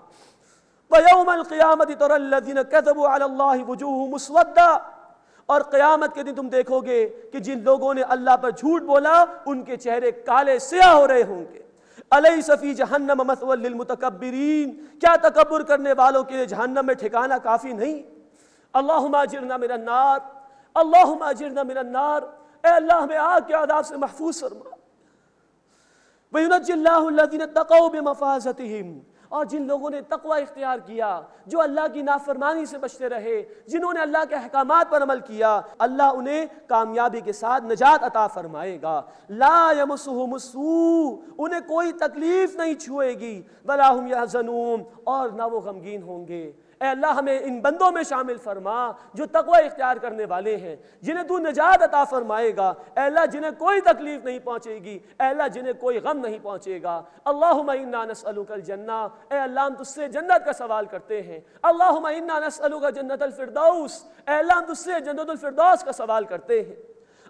وَيَوْمَ الْقِيَامَةِ تَرَى الَّذِينَ كَذَبُوا عَلَى اللَّهِ وُجُوهُهُمْ مُسْوَدَّةٌ، اور قیامت کے دن تم دیکھو گے کہ جن لوگوں نے اللہ پر جھوٹ بولا ان کے چہرے کالے سیاہ ہو رہے ہوں گے۔ أَلَيْسَ فِي جَهَنَّمَ مَثْوًى لِّلْمُتَكَبِّرِينَ، کیا تکبر کرنے والوں کے لیے جہنم میں ٹھکانہ کافی نہیں؟ اللہم اجرنا من النار، اللہم اجرنا من النار، اے اللہ ہمیں آگ کے عذاب سے محفوظ فرما۔ وَيُنَجِّي اللَّهُ الَّذِينَ اتَّقَوْا بِمَفَازَتِهِمْ، اور جن لوگوں نے تقوی اختیار کیا، جو اللہ کی نافرمانی سے بچتے رہے، جنہوں نے اللہ کے احکامات پر عمل کیا، اللہ انہیں کامیابی کے ساتھ نجات عطا فرمائے گا۔ لا یمسہم السوء، انہیں کوئی تکلیف نہیں چھوئے گی، ولا ہم یحزنون، اور نہ وہ غمگین ہوں گے۔ اے اللہ ہمیں ان بندوں میں شامل فرما جو تقوی اختیار کرنے والے ہیں، جنہیں تو نجات عطا فرمائے گا۔ اے اللہ جنہیں کوئی تکلیف نہیں پہنچے گی، اے اللہ جنہیں کوئی غم نہیں پہنچے گا۔ اللہم انا نسألک الجنہ، اے اللہ ہم تجھ سے جنت کا سوال کرتے ہیں۔ اللہم انا نسألک جنت الفردوس، اے اللہ ہم تجھ سے جنت الفردوس کا سوال کرتے ہیں۔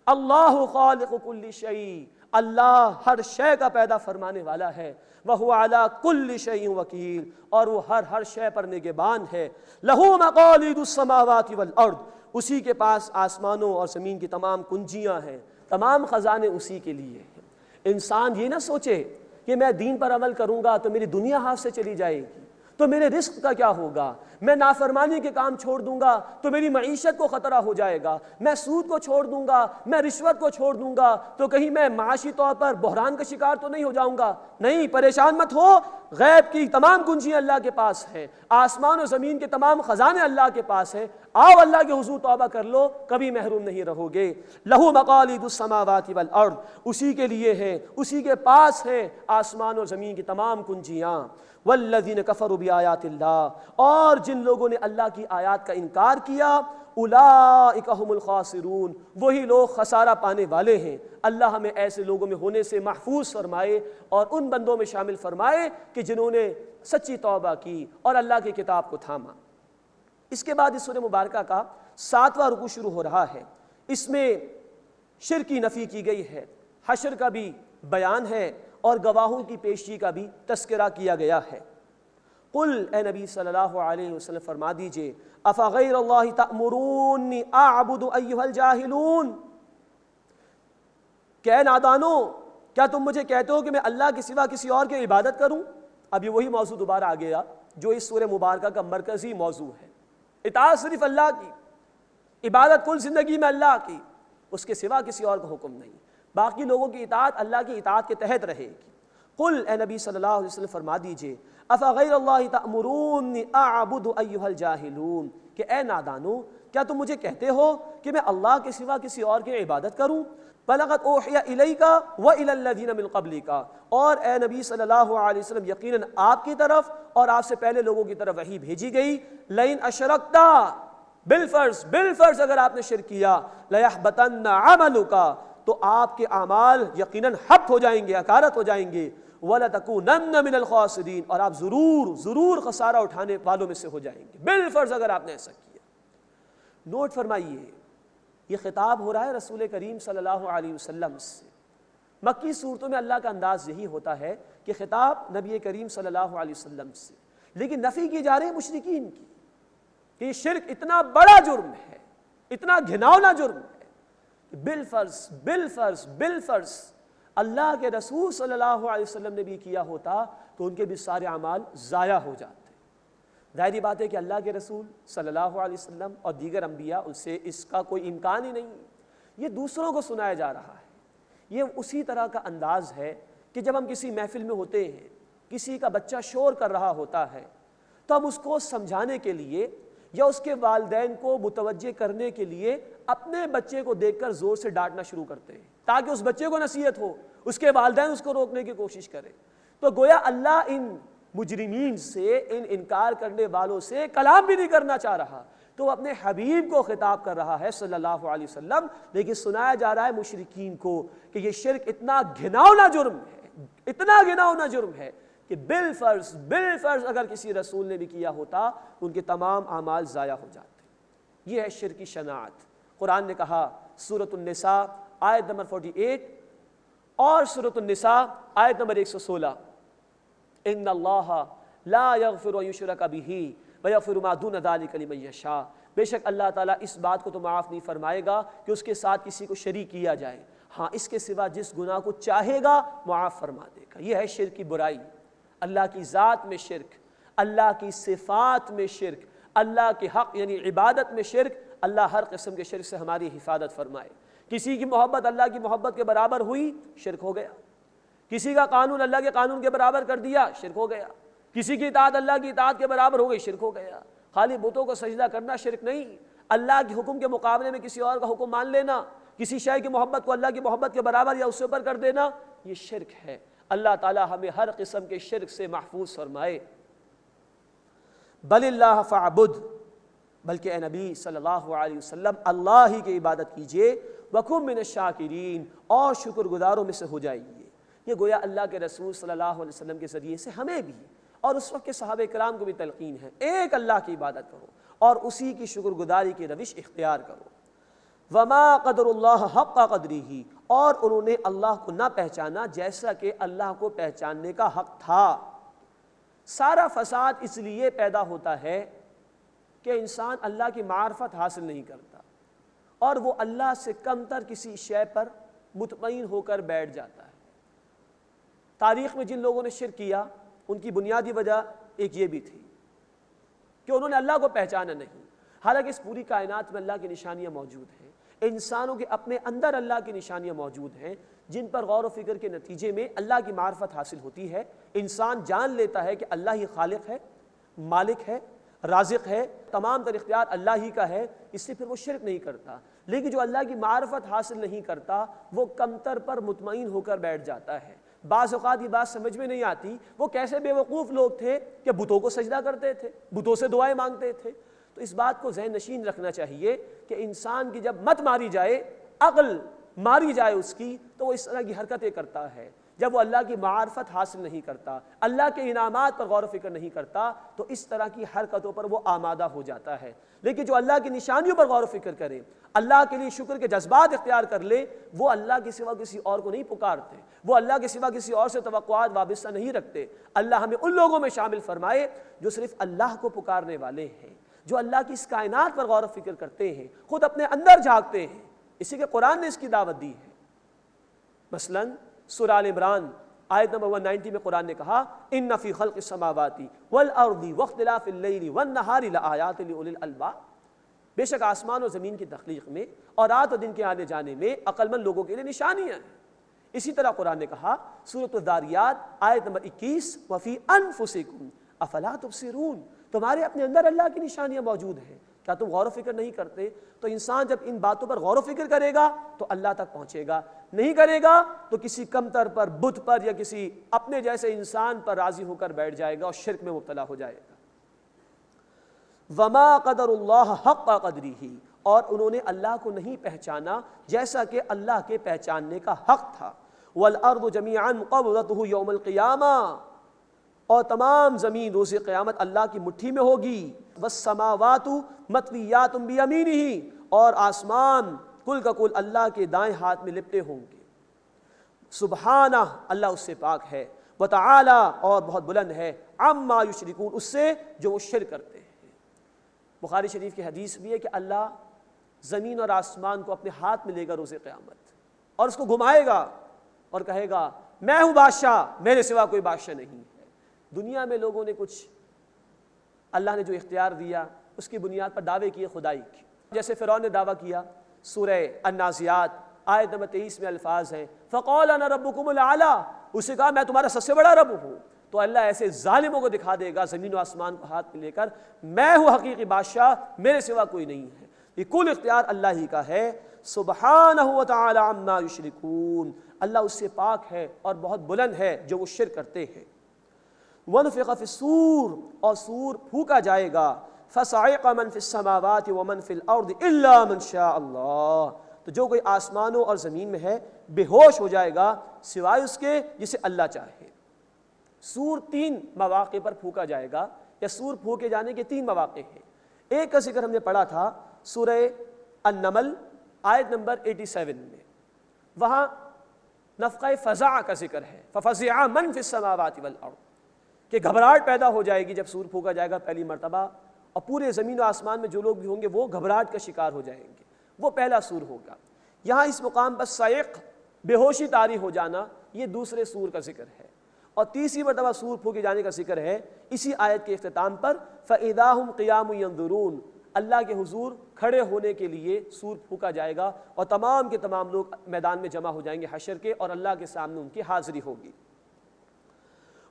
اللہ خالق کل شیء، اللہ ہر شے کا پیدا فرمانے والا ہے۔ وَهُوَ عَلَىٰ كُلِّ شَيْءٍ وَكِيلٌ، اور وہ ہر شے پر نگہبان ہے۔ لَهُ مَقَالِيدُ السَّمَاوَاتِ وَالْأَرْضِ، اسی کے پاس آسمانوں اور زمین کی تمام کنجیاں ہیں، تمام خزانے اسی کے لیے ہیں۔ انسان یہ نہ سوچے کہ میں دین پر عمل کروں گا تو میری دنیا ہاتھ سے چلی جائے گی، تو میرے رزق کا کیا ہوگا، میں نافرمانی کے کام چھوڑ دوں گا تو میری معیشت کو خطرہ ہو جائے گا، میں سود کو چھوڑ دوں گا، میں رشوت کو چھوڑ دوں گا تو کہیں میں معاشی طور پر بحران کا شکار تو نہیں ہو جاؤں گا۔ نہیں، پریشان مت ہو، غیب کی تمام کنجیاں اللہ کے پاس ہیں، آسمان و زمین کے تمام خزانے اللہ کے پاس ہیں، آؤ اللہ کے حضور توبہ کر لو، کبھی محروم نہیں رہو گے۔ لہو مقالید السماوات والارض، اسی کے لیے ہے، اسی کے پاس ہے آسمان اور زمین کی تمام کنجیاں۔ والذین کفروا بآیات اللہ، اور جن لوگوں نے اللہ کی آیات کا انکار کیا، اولئک ھم الخاسرون، وہی لوگ خسارہ پانے والے ہیں۔ اللہ ہمیں ایسے لوگوں میں ہونے سے محفوظ فرمائے اور ان بندوں میں شامل فرمائے کہ جنہوں نے سچی توبہ کی اور اللہ کی کتاب کو تھاما۔ اس کے بعد اس سورہ مبارکہ کا 7واں رکوع شروع ہو رہا ہے۔ اس میں شرک کی نفی کی گئی ہے، حشر کا بھی بیان ہے اور گواہوں کی پیشی کا بھی تذکرہ کیا گیا ہے۔ قل، اے نبی صلی اللہ علیہ وسلم فرما دیجئے، افغیر اللہ تأمرونی اعبد ایھا الجاہلون، کہ اے نادانو، کیا تم مجھے کہتے ہو کہ میں اللہ کے سوا کسی اور کی عبادت کروں؟ اب یہ وہی موضوع دوبارہ آ گیا جو اس سورہ مبارکہ کا مرکزی موضوع ہے۔ اطاعت صرف اللہ کی، عبادت کل زندگی میں اللہ کی، اس کے سوا کسی اور کا حکم نہیں، باقی لوگوں کی اطاعت اللہ کی اطاعت کے تحت رہے گی۔ قل، اے نبی صلی اللہ علیہ وسلم فرما دیجئے، افغیر اللہ تأمرونی اعبد ایھا الجاہلون، کہ اے نادانو، کیا تم مجھے کہتے ہو کہ میں اللہ کے سوا کسی اور کی عبادت کروں؟ بلغت اوحی الیک والی الذین من قبلک، اور اے نبی صلی اللہ علیہ وسلم یقیناً آپ کی طرف اور آپ سے پہلے لوگوں کی طرف وحی بھیجی گئی، لئن اشرکت، بالفرض اگر آپ نے شرک کیا، لیحبطن عملک، تو آپ کے اعمال یقیناً حبط ہو جائیں گے، اکارت ہو جائیں گے، وَلَتَكُونَنَّ مِنَ الْخَاسِرِينَ، اور آپ ضرور خسارہ اٹھانے والوں میں سے ہو جائیں گے، بالفرض اگر آپ نے ایسا کیا۔ نوٹ فرمائیے، یہ خطاب ہو رہا ہے رسول کریم صلی اللہ علیہ وسلم سے۔ مکی صورتوں میں اللہ کا انداز یہی ہوتا ہے کہ خطاب نبی کریم صلی اللہ علیہ وسلم سے، لیکن نفی کی جا رہی ہے مشرکین کی کہ یہ شرک اتنا بڑا جرم ہے، اتنا گھناؤنا جرم ہے، بالفرض اللہ کے رسول صلی اللہ علیہ وسلم نے بھی کیا ہوتا تو ان کے بھی سارے اعمال ضائع ہو جاتے۔ ظاہری بات ہے کہ اللہ کے رسول صلی اللہ علیہ وسلم اور دیگر انبیاء، ان سے اس کا کوئی امکان ہی نہیں، یہ دوسروں کو سنایا جا رہا ہے۔ یہ اسی طرح کا انداز ہے کہ جب ہم کسی محفل میں ہوتے ہیں، کسی کا بچہ شور کر رہا ہوتا ہے تو ہم اس کو سمجھانے کے لیے یا اس کے والدین کو متوجہ کرنے کے لیے اپنے بچے کو دیکھ کر زور سے ڈانٹنا شروع کرتے ہیں تاکہ اس بچے کو نصیحت ہو، اس کے والدین اس کو روکنے کی کوشش کریں۔ تو گویا اللہ ان مجرمین سے، ان انکار کرنے والوں سے کلام بھی نہیں کرنا چاہ رہا، تو وہ اپنے حبیب کو خطاب کر رہا ہے صلی اللہ علیہ وسلم، لیکن سنایا جا رہا ہے مشرکین کو کہ یہ شرک اتنا گھناؤنا جرم ہے، اتنا گھناؤنا جرم ہے کہ بالفرض اگر کسی رسول نے بھی کیا ہوتا تو ان کے تمام اعمال ضائع ہو جاتے۔ یہ ہے شرک کی شناعت۔ قرآن نے کہا سورۃ النساء آیت نمبر 48 اور سورۃ النساء آیت نمبر 116، ان اللہ لا یغفر ان یشرک بہ ویغفر ما دون ذلک لمن یشاء، بے شک اللہ تعالیٰ اس بات کو تو معاف نہیں فرمائے گا کہ اس کے ساتھ کسی کو شریک کیا جائے، ہاں اس کے سوا جس گناہ کو چاہے گا معاف فرما دے گا۔ یہ ہے شرک کی برائی، اللہ کی ذات میں شرک، اللہ کی صفات میں شرک، اللہ کے حق یعنی عبادت میں شرک۔ اللہ ہر قسم کے شرک سے ہماری حفاظت فرمائے۔ کسی کی محبت اللہ کی محبت کے برابر ہوئی، شرک ہو گیا۔ کسی کا قانون اللہ کے قانون کے برابر کر دیا، شرک ہو گیا۔ کسی کی اطاعت اللہ کی اطاعت کے برابر ہو گئی، شرک ہو گیا۔ خالی بتوں کو سجدہ کرنا شرک نہیں، اللہ کے حکم کے مقابلے میں کسی اور کا حکم مان لینا، کسی شے کی محبت کو اللہ کی محبت کے برابر یا اس سے اوپر کر دینا، یہ شرک ہے۔ اللہ تعالیٰ ہمیں ہر قسم کے شرک سے محفوظ فرمائے۔ بل اللہ فاعبد، بلکہ اے نبی صلی اللہ علیہ وسلم اللہ ہی کی عبادت کیجئے، وکن من الشاکرین، اور شکر گزاروں میں سے ہو جائیے۔ یہ گویا اللہ کے رسول صلی اللہ علیہ وسلم کے ذریعے سے ہمیں بھی اور اس وقت کے صحابہ کرام کو بھی تلقین ہے، ایک اللہ کی عبادت کرو اور اسی کی شکر گزاری کی روش اختیار کرو۔ وما قدر اللہ حق قدرہ، اور انہوں نے اللہ کو نہ پہچانا جیسا کہ اللہ کو پہچاننے کا حق تھا۔ سارا فساد اس لیے پیدا ہوتا ہے کہ انسان اللہ کی معرفت حاصل نہیں کرتا اور وہ اللہ سے کم تر کسی شے پر مطمئن ہو کر بیٹھ جاتا ہے۔ تاریخ میں جن لوگوں نے شرک کیا ان کی بنیادی وجہ ایک یہ بھی تھی کہ انہوں نے اللہ کو پہچانا نہیں، حالانکہ اس پوری کائنات میں اللہ کی نشانیاں موجود ہیں، انسانوں کے اپنے اندر اللہ کی نشانیاں موجود ہیں جن پر غور و فکر کے نتیجے میں اللہ کی معرفت حاصل ہوتی ہے۔ انسان جان لیتا ہے کہ اللہ ہی خالق ہے، مالک ہے، رازق ہے، تمام تر اختیار اللہ ہی کا ہے، اس سے پھر وہ شرک نہیں کرتا۔ لیکن جو اللہ کی معرفت حاصل نہیں کرتا وہ کمتر پر مطمئن ہو کر بیٹھ جاتا ہے۔ بعض اوقات یہ بات سمجھ میں نہیں آتی وہ کیسے بے وقوف لوگ تھے کہ بتوں کو سجدہ کرتے تھے، بتوں سے دعائیں مانگتے تھے۔ تو اس بات کو ذہن نشین رکھنا چاہیے کہ انسان کی جب مت ماری جائے، عقل ماری جائے اس کی، تو وہ اس طرح کی حرکتیں کرتا ہے۔ جب وہ اللہ کی معرفت حاصل نہیں کرتا، اللہ کے انعامات پر غور و فکر نہیں کرتا، تو اس طرح کی حرکتوں پر وہ آمادہ ہو جاتا ہے۔ لیکن جو اللہ کی نشانیوں پر غور و فکر کرے، اللہ کے لیے شکر کے جذبات اختیار کر لے، وہ اللہ کے سوا کسی اور کو نہیں پکارتے، وہ اللہ کے سوا کسی اور سے توقعات وابستہ نہیں رکھتے۔ اللہ ہمیں ان لوگوں میں شامل فرمائے جو صرف اللہ کو پکارنے والے ہیں، جو اللہ کی اس کائنات پر غور و فکر کرتے ہیں، خود اپنے اندر جھانکتے ہیں۔ اسی کے قرآن نے اس کی دعوت دی ہے۔ مثلا سورہ آل عمران آیت نمبر 190 میں قرآن نے کہا ان فی خلق السماوات والارض واختلاف اللیل والنہار لآیات لأولی الالباب، بے شک آسمان اور زمین کی تخلیق میں اور رات اور دن کے آنے جانے میں عقل مند لوگوں کے لیے نشانیاں ہیں۔ اسی طرح قرآن نے کہا سورۃ الذاریات آیت نمبر 21 وفی انفسکم افلا تبصرون، تمہارے اپنے اندر اللہ کی نشانیاں موجود ہیں، کیا تم غور و فکر نہیں کرتے؟ تو انسان جب ان باتوں پر غور و فکر کرے گا تو اللہ تک پہنچے گا، نہیں کرے گا تو کسی کمتر پر، بت پر یا کسی اپنے جیسے انسان پر راضی ہو کر بیٹھ جائے گا اور شرک میں مبتلا ہو جائے گا۔ وما قدر اللہ حق قدرہ، اور انہوں نے اللہ کو نہیں پہچانا جیسا کہ اللہ کے پہچاننے کا حق تھا۔ والارض جميعا قبضته یوم القیامہ، اور تمام زمین روز قیامت اللہ کی مٹھی میں ہوگی۔ والسماوات مطویات بیمینہ، اور آسمان کل کا کل اللہ کے دائیں ہاتھ میں لپٹے ہوں گے۔ سبحانہ، اللہ اس سے پاک ہے، وتعالی، اور بہت بلند ہے، عما یشرکون، اس سے جو وہ شرک کرتے ہیں۔ بخاری شریف کی حدیث بھی ہے کہ اللہ زمین اور آسمان کو اپنے ہاتھ میں لے گا روز قیامت اور اس کو گھمائے گا اور کہے گا میں ہوں بادشاہ، میرے سوا کوئی بادشاہ نہیں ہے۔ دنیا میں لوگوں نے کچھ اللہ نے جو اختیار دیا اس کی بنیاد پر دعوے کیے خدائی کی، جیسے فرعون نے دعویٰ کیا۔ سورہ النازعات آیت نمبر 23 میں الفاظ ہیں فقال انا ربکم الاعلی، اسے کہا میں تمہارا سب سے بڑا رب ہوں۔ تو اللہ ایسے ظالموں کو دکھا دے گا زمین و آسمان کو ہاتھ میں لے کر، میں ہوں حقیقی بادشاہ، میرے سوا کوئی نہیں ہے۔ یہ کل اختیار اللہ ہی کا ہے۔ سبحانہ وتعالی عما یشرکون، اللہ اس سے پاک ہے اور بہت بلند ہے جو وہ شرک کرتے ہیں۔ وَنُفِخَ فِي الصُّورِ، اور سور پھونکا جائے گا، فَصَعِقَ مَن فِي السَّمَاوَاتِ وَمَن فِي الْأَرْضِ إِلَّا مَن شَاءَ اللَّهُ، تو جو کوئی آسمانوں اور زمین میں ہے بے ہوش ہو جائے گا سوائے اس کے جسے اللہ چاہے۔ سور 3 مواقع پر پھونکا جائے گا، یا سور پھونکے جانے کے 3 مواقع ہیں۔ ایک کا ذکر ہم نے پڑھا تھا سورہ النمل آیت نمبر 87 میں، وہاں نفخہ فزع کا ذکر ہے، فَفَزِعَ مَن فِي السَّمَاوَاتِ وَالْأَرْضِ، کہ گھبراہٹ پیدا ہو جائے گی جب سور پھونکا جائے گا پہلی مرتبہ، اور پورے زمین و آسمان میں جو لوگ بھی ہوں گے وہ گھبراہٹ کا شکار ہو جائیں گے۔ وہ پہلا سور ہوگا۔ یہاں اس مقام پر صاعق، بے ہوشی طاری ہو جانا، یہ دوسرے سور کا ذکر ہے۔ اور تیسری مرتبہ سور پھونکے جانے کا ذکر ہے اسی آیت کے اختتام پر فَإِذَا هُمْ قِيَامٌ يَنظُرُونَ، اللہ کے حضور کھڑے ہونے کے لیے سور پھونکا جائے گا اور تمام کے تمام لوگ میدان میں جمع ہو جائیں گے حشر کے، اور اللہ کے سامنے ان کی حاضری ہوگی۔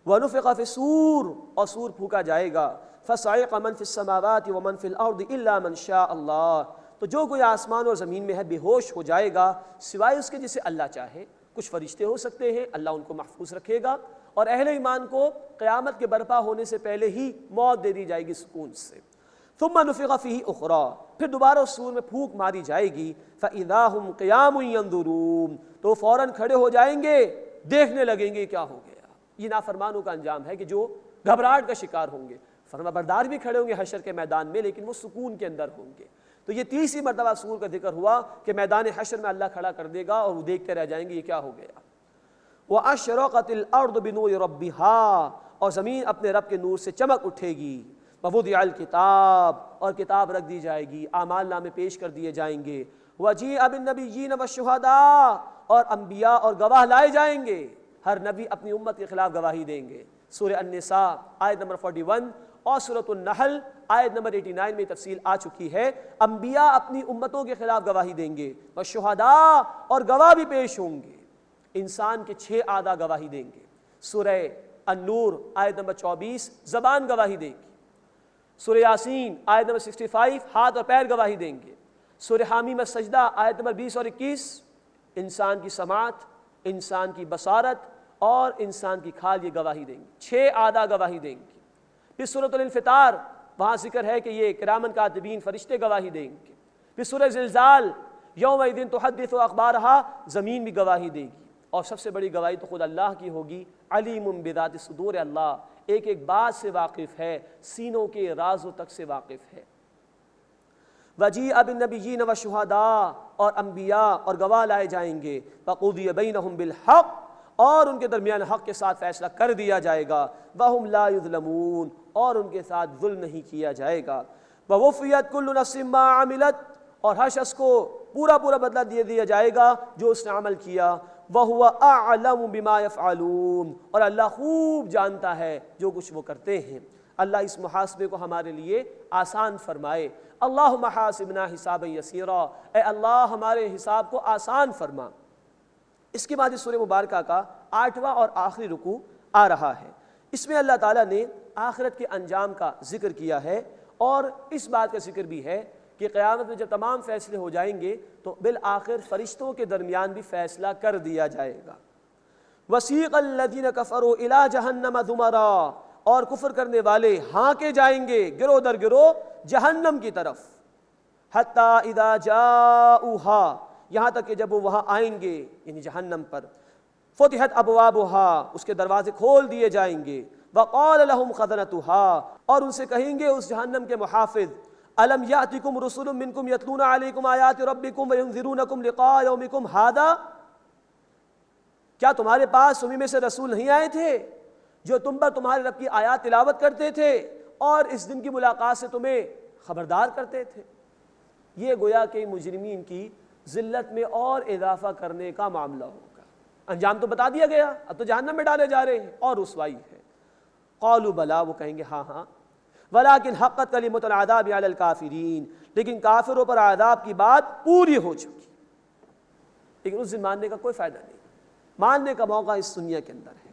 وَنُفِخَ فِي الصُّورِ، اور سور پھونکا جائے گا، فَصَعِقَ مَن فِي السَّمَاوَاتِ وَمَن فِي الْأَرْضِ إِلَّا مَن شَاءَ اللَّهُ، تو جو کوئی آسمان اور زمین میں ہے بے ہوش ہو جائے گا سوائے اس کے جسے اللہ چاہے۔ کچھ فرشتے ہو سکتے ہیں، اللہ ان کو محفوظ رکھے گا، اور اہل ایمان کو قیامت کے برپا ہونے سے پہلے ہی موت دے دی جائے گی سکون سے۔ ثم نفخ فیہ اخری، پھر دوبارہ اس سور میں پھونک ماری جائے گی، فاذا ہم قیام ینظرون، تو فوراً کھڑے ہو جائیں گے، دیکھنے لگیں گے کیا ہو گیا۔ یہ نافرمانوں کا انجام ہے کہ جو گھبراہٹ کا شکار ہوں گے۔ فرما بردار بھی کھڑے ہوں گے حشر کے میدان میں، لیکن وہ سکون کے اندر ہوں گے۔ تو یہ تیسری مرتبہ سور کا ذکر ہوا کہ میدان حشر میں اللہ کھڑا کر دے گا اور وہ دیکھتے رہ جائیں گے یہ کیا ہو گیا۔ وَأَشْرَقَتِ الْأَرْضُ بِنُورِ رَبِّهَا، اور زمین اپنے رب کے نور سے چمک اٹھے گی۔ وَوُضِعَ الْكِتَابُ، اور کتاب رکھ دی جائے گی، اعمال نامے پیش کر دیے جائیں گے۔ وَجِیءَ بِالنَّبِیِّینَ وَالشُّہَدَاءِ، اور انبیاء اور گواہ لائے جائیں گے۔ ہر نبی اپنی امت کے خلاف گواہی دیں گے۔ سورہ النساء آیت نمبر 41 اور سورۃ النحل آیت نمبر 89 میں تفصیل آ چکی ہے۔ انبیاء اپنی امتوں کے خلاف گواہی دیں گے، والشہداء اور گواہ بھی پیش ہوں گے۔ انسان کے 6 اعضاء گواہی دیں گے۔ سورہ النور آیت نمبر 24 زبان گواہی دے گی۔ سورہ یاسین آیت نمبر 65 ہاتھ اور پیر گواہی دیں گے۔ سورہ حامیم السجدہ آیت نمبر 20 اور 21 انسان کی سماعت، انسان کی بصارت اور انسان کی کھال یہ گواہی دیں گے۔ 6 اعضاء گواہی دیں گے۔ پھر سورۃ الانفطار وہاں ذکر ہے کہ یہ کرامن کاتبین فرشتے گواہی دیں گے۔ پھر سورہ زلزال یومئذ تحدث اخبارہا زمین بھی گواہی دے گی۔ اور سب سے بڑی گواہی تو خود اللہ کی ہوگی۔ علیم بذات الصدور، اللہ ایک ایک بات سے واقف ہے، سینوں کے رازوں تک سے واقف ہے۔ وجیء بالنبیین والشہداء اور انبیاء اور گواہ لائے جائیں گے۔ وقضی بینہم بالحق اور ان کے درمیان حق کے ساتھ فیصلہ کر دیا جائے گا۔ وہم لا یظلمون اور ان کے ساتھ ظلم نہیں کیا جائے گا۔ ووفیت کل نفس ما عملت اور ہر شخص کو پورا بدلہ دے دیا جائے گا جو اس نے عمل کیا۔ وَهُوَ أَعْلَمُ بِمَا يَفْعَلُونَ اور اللہ خوب جانتا ہے جو کچھ وہ کرتے ہیں۔ اللہ اس محاسبے کو ہمارے لیے آسان فرمائے۔ اللہم حاسبنا حسابا یسیرا، اے اللہ ہمارے حساب کو آسان فرما۔ اس کے بعد اس سورہ مبارکہ کا 8واں اور آخری رکوع آ رہا ہے۔ اس میں اللہ تعالیٰ نے آخرت کے انجام کا ذکر کیا ہے اور اس بات کا ذکر بھی ہے کہ قیامت میں جب تمام فیصلے ہو جائیں گے تو بالآخر فرشتوں کے درمیان بھی فیصلہ کر دیا جائے گا۔ وسیق الذین کفروا الی جہنم زمرا اور کفر کرنے والے ہانکے جائیں گے گروہ در گروہ جہنم کی طرف۔ حتی اذا جاؤہا یہاں تک کہ جب وہ وہاں آئیں گے یعنی جہنم پر۔ فتحت ابوابہا اس کے دروازے کھول دیے جائیں گے۔ وقال لہم خزنتہا اور ان سے کہیں گے اس جہنم کے محافظ، الم یاتکم رسل منکم یتلون علیکم آیات ربکم وینذرونکم لقاء یومکم ھذا کیا تمہارے پاس تمہیں میں سے رسول نہیں آئے تھے جو تم پر تمہارے رب کی آیات تلاوت کرتے تھے اور اس دن کی ملاقات سے تمہیں خبردار کرتے تھے؟ یہ گویا کہ مجرمین کی ذلت میں اور اضافہ کرنے کا معاملہ ہوگا۔ انجام تو بتا دیا گیا، اب تو جہنم میں ڈالے جا رہے ہیں اور رسوائی ہے۔ قالوا بلا وہ کہیں گے ہاں ہاں، ولیکن حقت کلمۃ العذاب علی الکافرین لیکن کافروں پر عذاب کی بات پوری ہو چکی، لیکن اس دن ماننے کا کوئی فائدہ نہیں۔ ماننے کا موقع اس دنیا کے اندر ہے۔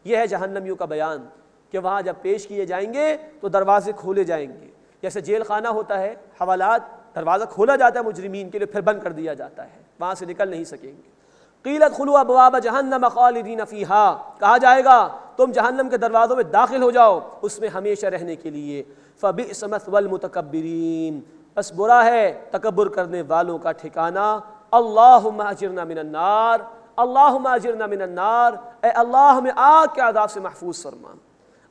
یہ ہے جہنمیوں کا بیان کہ وہاں جب پیش کیے جائیں گے تو دروازے کھولے جائیں گے، جیسے جیل خانہ ہوتا ہے، حوالات، دروازہ کھولا جاتا ہے مجرمین کے لیے پھر بند کر دیا جاتا ہے، وہاں سے نکل نہیں سکیں گے۔ قیل ادخلوا ابواب جہنم خالدین فیہا کہا جائے گا تم جہنم کے دروازوں میں داخل ہو جاؤ اس میں ہمیشہ رہنے کے لیے۔ فبئس مثوى المتکبرین بس برا ہے تکبر کرنے والوں کا ٹھکانہ۔ اللہم اجرنا من النار، اللہم اجرنا من النار، اے اللہ ہمیں آگ کے عذاب سے محفوظ فرما۔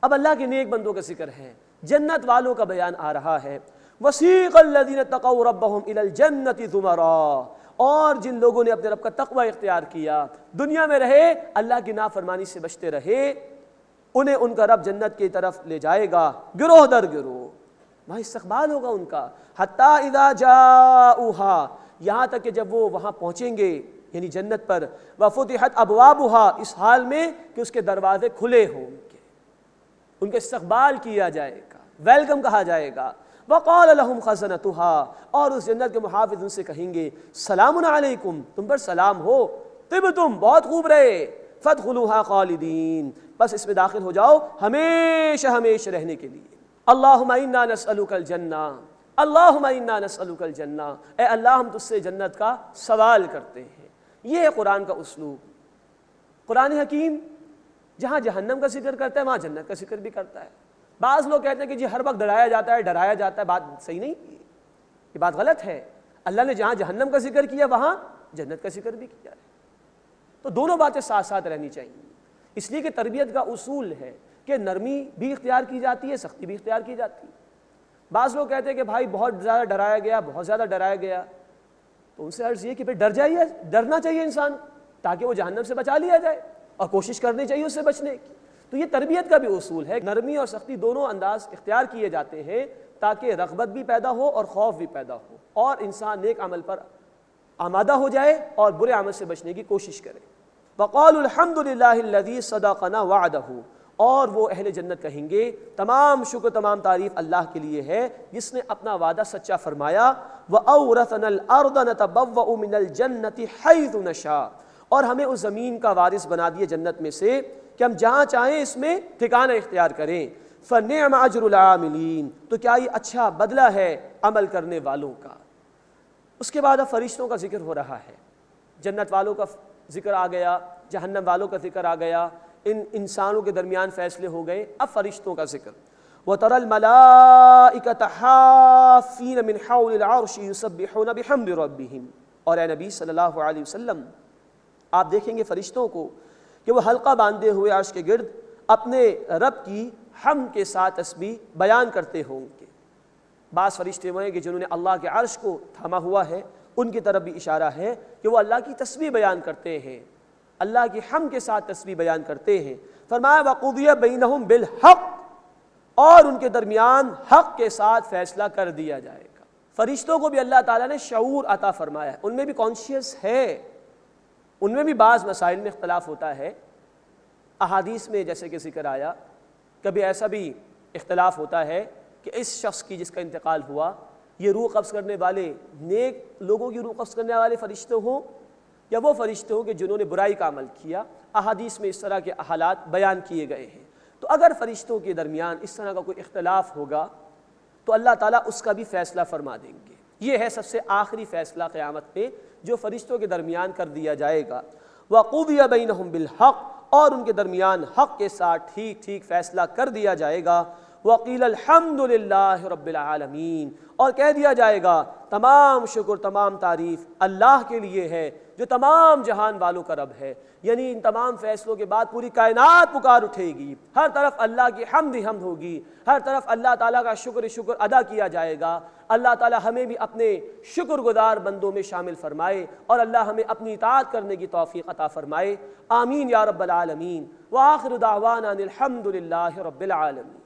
اب اللہ کے نیک بندوں کا ذکر ہے، جنت والوں کا بیان آ رہا ہے۔ وسیق الذین اتقوا ربهم الی الجنۃ زمرا اور جن لوگوں نے اپنے رب کا تقوی اختیار کیا، دنیا میں رہے اللہ کی نافرمانی سے بچتے رہے، انہیں ان کا رب جنت کی طرف لے جائے گا گروہ در گروہ، وہاں استقبال ہوگا ان کا۔ حتی اذا جاؤہا یہاں تک کہ جب وہ وہاں پہنچیں گے یعنی جنت پر، وفتحت ابوابہا اس حال میں کہ اس کے دروازے کھلے ہوں گے، ان کا استقبال کیا جائے گا، ویلکم کہا جائے گا۔ وقال لهم خزنتها اور اس جنت کے محافظ ان سے کہیں گے سلام علیکم تم پر سلام ہو، طبتم بہت خوب رہے، فادخلوها خالدین بس اس میں داخل ہو جاؤ ہمیشہ ہمیشہ رہنے کے لیے۔ اللہم انا نسألک الجنہ، اللہم انا نسألک الجنہ، اے اللہ ہم تجھ سے جنت کا سوال کرتے ہیں۔ یہ ہے قرآن کا اسلوب۔ قرآن حکیم جہاں جہنم کا ذکر کرتا ہے وہاں جنت کا ذکر بھی کرتا ہے۔ بعض لوگ کہتے ہیں کہ جی ہر وقت ڈرایا جاتا ہے، بات صحیح نہیں، یہ بات غلط ہے۔ اللہ نے جہاں جہنم کا ذکر کیا وہاں جنت کا ذکر بھی کیا ہے، تو دونوں باتیں ساتھ ساتھ رہنی چاہیے۔ اس لیے کہ تربیت کا اصول ہے کہ نرمی بھی اختیار کی جاتی ہے، سختی بھی اختیار کی جاتی ہے۔ بعض لوگ کہتے ہیں کہ بھائی بہت زیادہ ڈرایا گیا، بہت زیادہ ڈرایا گیا، تو ان سے عرض یہ کہ پھر ڈر جائیے، ڈرنا چاہیے انسان تاکہ وہ جہنم سے بچا لیا جائے اور کوشش کرنی چاہیے اس سے بچنے کی۔ تو یہ تربیت کا بھی اصول ہے، نرمی اور سختی دونوں انداز اختیار کیے جاتے ہیں تاکہ رغبت بھی پیدا ہو اور خوف بھی پیدا ہو اور انسان نیک عمل پر آمادہ ہو جائے اور برے عمل سے بچنے کی کوشش کرے۔ وقالوا الحمد للہ الذی صدقنا وعدہ، اور وہ اہل جنت کہیں گے تمام شکر تمام تعریف اللہ کے لیے ہے جس نے اپنا وعدہ سچا فرمایا۔ وَأَوْرَثَنَا الْأَرْضَ نَتَبَوَّأُ مِنَ الْجَنَّةِ حَيْثُ نَشَاءُ، اور ہمیں اس زمین کا وارث بنا دیے جنت میں سے کہ ہم جہاں چاہیں اس میں ٹھکانہ اختیار کریں۔ فَنِعْمَ أَجْرُ الْعَامِلِينَ، تو کیا یہ اچھا بدلہ ہے عمل کرنے والوں کا۔ اس کے بعد اب فرشتوں کا ذکر ہو رہا ہے، جنت والوں کا ذکر آ گیا، جہنم والوں کا ذکر آ گیا، ان انسانوں کے درمیان فیصلے ہو گئے، اب فرشتوں کا ذکر۔ وَتَرَى الْمَلَائِكَةَ حَافِّينَ مِنْ حَوْلِ الْعَرْشِ يُسَبِّحُونَ بِحَمْدِ رَبِّهِمْ، اور اے نبی صلی اللہ علیہ وسلم آپ دیکھیں گے فرشتوں کو کہ وہ حلقہ باندھے ہوئے عرش کے گرد اپنے رب کی حمد کے ساتھ تسبیح بیان کرتے ہوں گے۔ بعض فرشتے وہ ہیں کہ جنہوں نے اللہ کے عرش کو تھاما ہوا ہے، ان کی طرف بھی اشارہ ہے کہ وہ اللہ کی تسبیح بیان کرتے ہیں، اللہ کی حمد کے ساتھ تسبیح بیان کرتے ہیں۔ فرمایا وَقُضِيَ بَيْنَهُمْ بِالْحَقِّ، اور ان کے درمیان حق کے ساتھ فیصلہ کر دیا جائے گا۔ فرشتوں کو بھی اللہ تعالیٰ نے شعور عطا فرمایا ہے، ان میں بھی کانشیس ہے، ان میں بھی بعض مسائل میں اختلاف ہوتا ہے۔ احادیث میں جیسے کہ ذکر آیا، کبھی ایسا بھی اختلاف ہوتا ہے کہ اس شخص کی جس کا انتقال ہوا، یہ روح قبض کرنے والے نیک لوگوں کی روح قبض کرنے والے فرشتے ہوں یا وہ فرشتے ہوں کہ جنہوں نے برائی کا عمل کیا۔ احادیث میں اس طرح کے حالات بیان کیے گئے ہیں۔ تو اگر فرشتوں کے درمیان اس طرح کا کوئی اختلاف ہوگا تو اللہ تعالیٰ اس کا بھی فیصلہ فرما دیں گے۔ یہ ہے سب سے آخری فیصلہ قیامت میں جو فرشتوں کے درمیان کر دیا جائے گا۔ وَقُضِيَ بَيْنَهُمْ بِالْحَقِّ، اور ان کے درمیان حق کے ساتھ ٹھیک ٹھیک فیصلہ کر دیا جائے گا۔ وَقِيلَ الْحَمْدُ لِلَّهِ رَبِّ الْعَالَمِينَ، اور کہہ دیا جائے گا تمام شکر تمام تعریف اللہ کے لیے ہے جو تمام جہان والوں کا رب ہے۔ یعنی ان تمام فیصلوں کے بعد پوری کائنات پکار اٹھے گی، ہر طرف اللہ کی حمد ہی حمد ہوگی، ہر طرف اللہ تعالیٰ کا شکر ادا کیا جائے گا۔ اللہ تعالیٰ ہمیں بھی اپنے شکر گزار بندوں میں شامل فرمائے اور اللہ ہمیں اپنی اطاعت کرنے کی توفیق عطا فرمائے۔ آمین یا رب العالمین۔ وآخر دعوانا الحمد للہ رب العالمین۔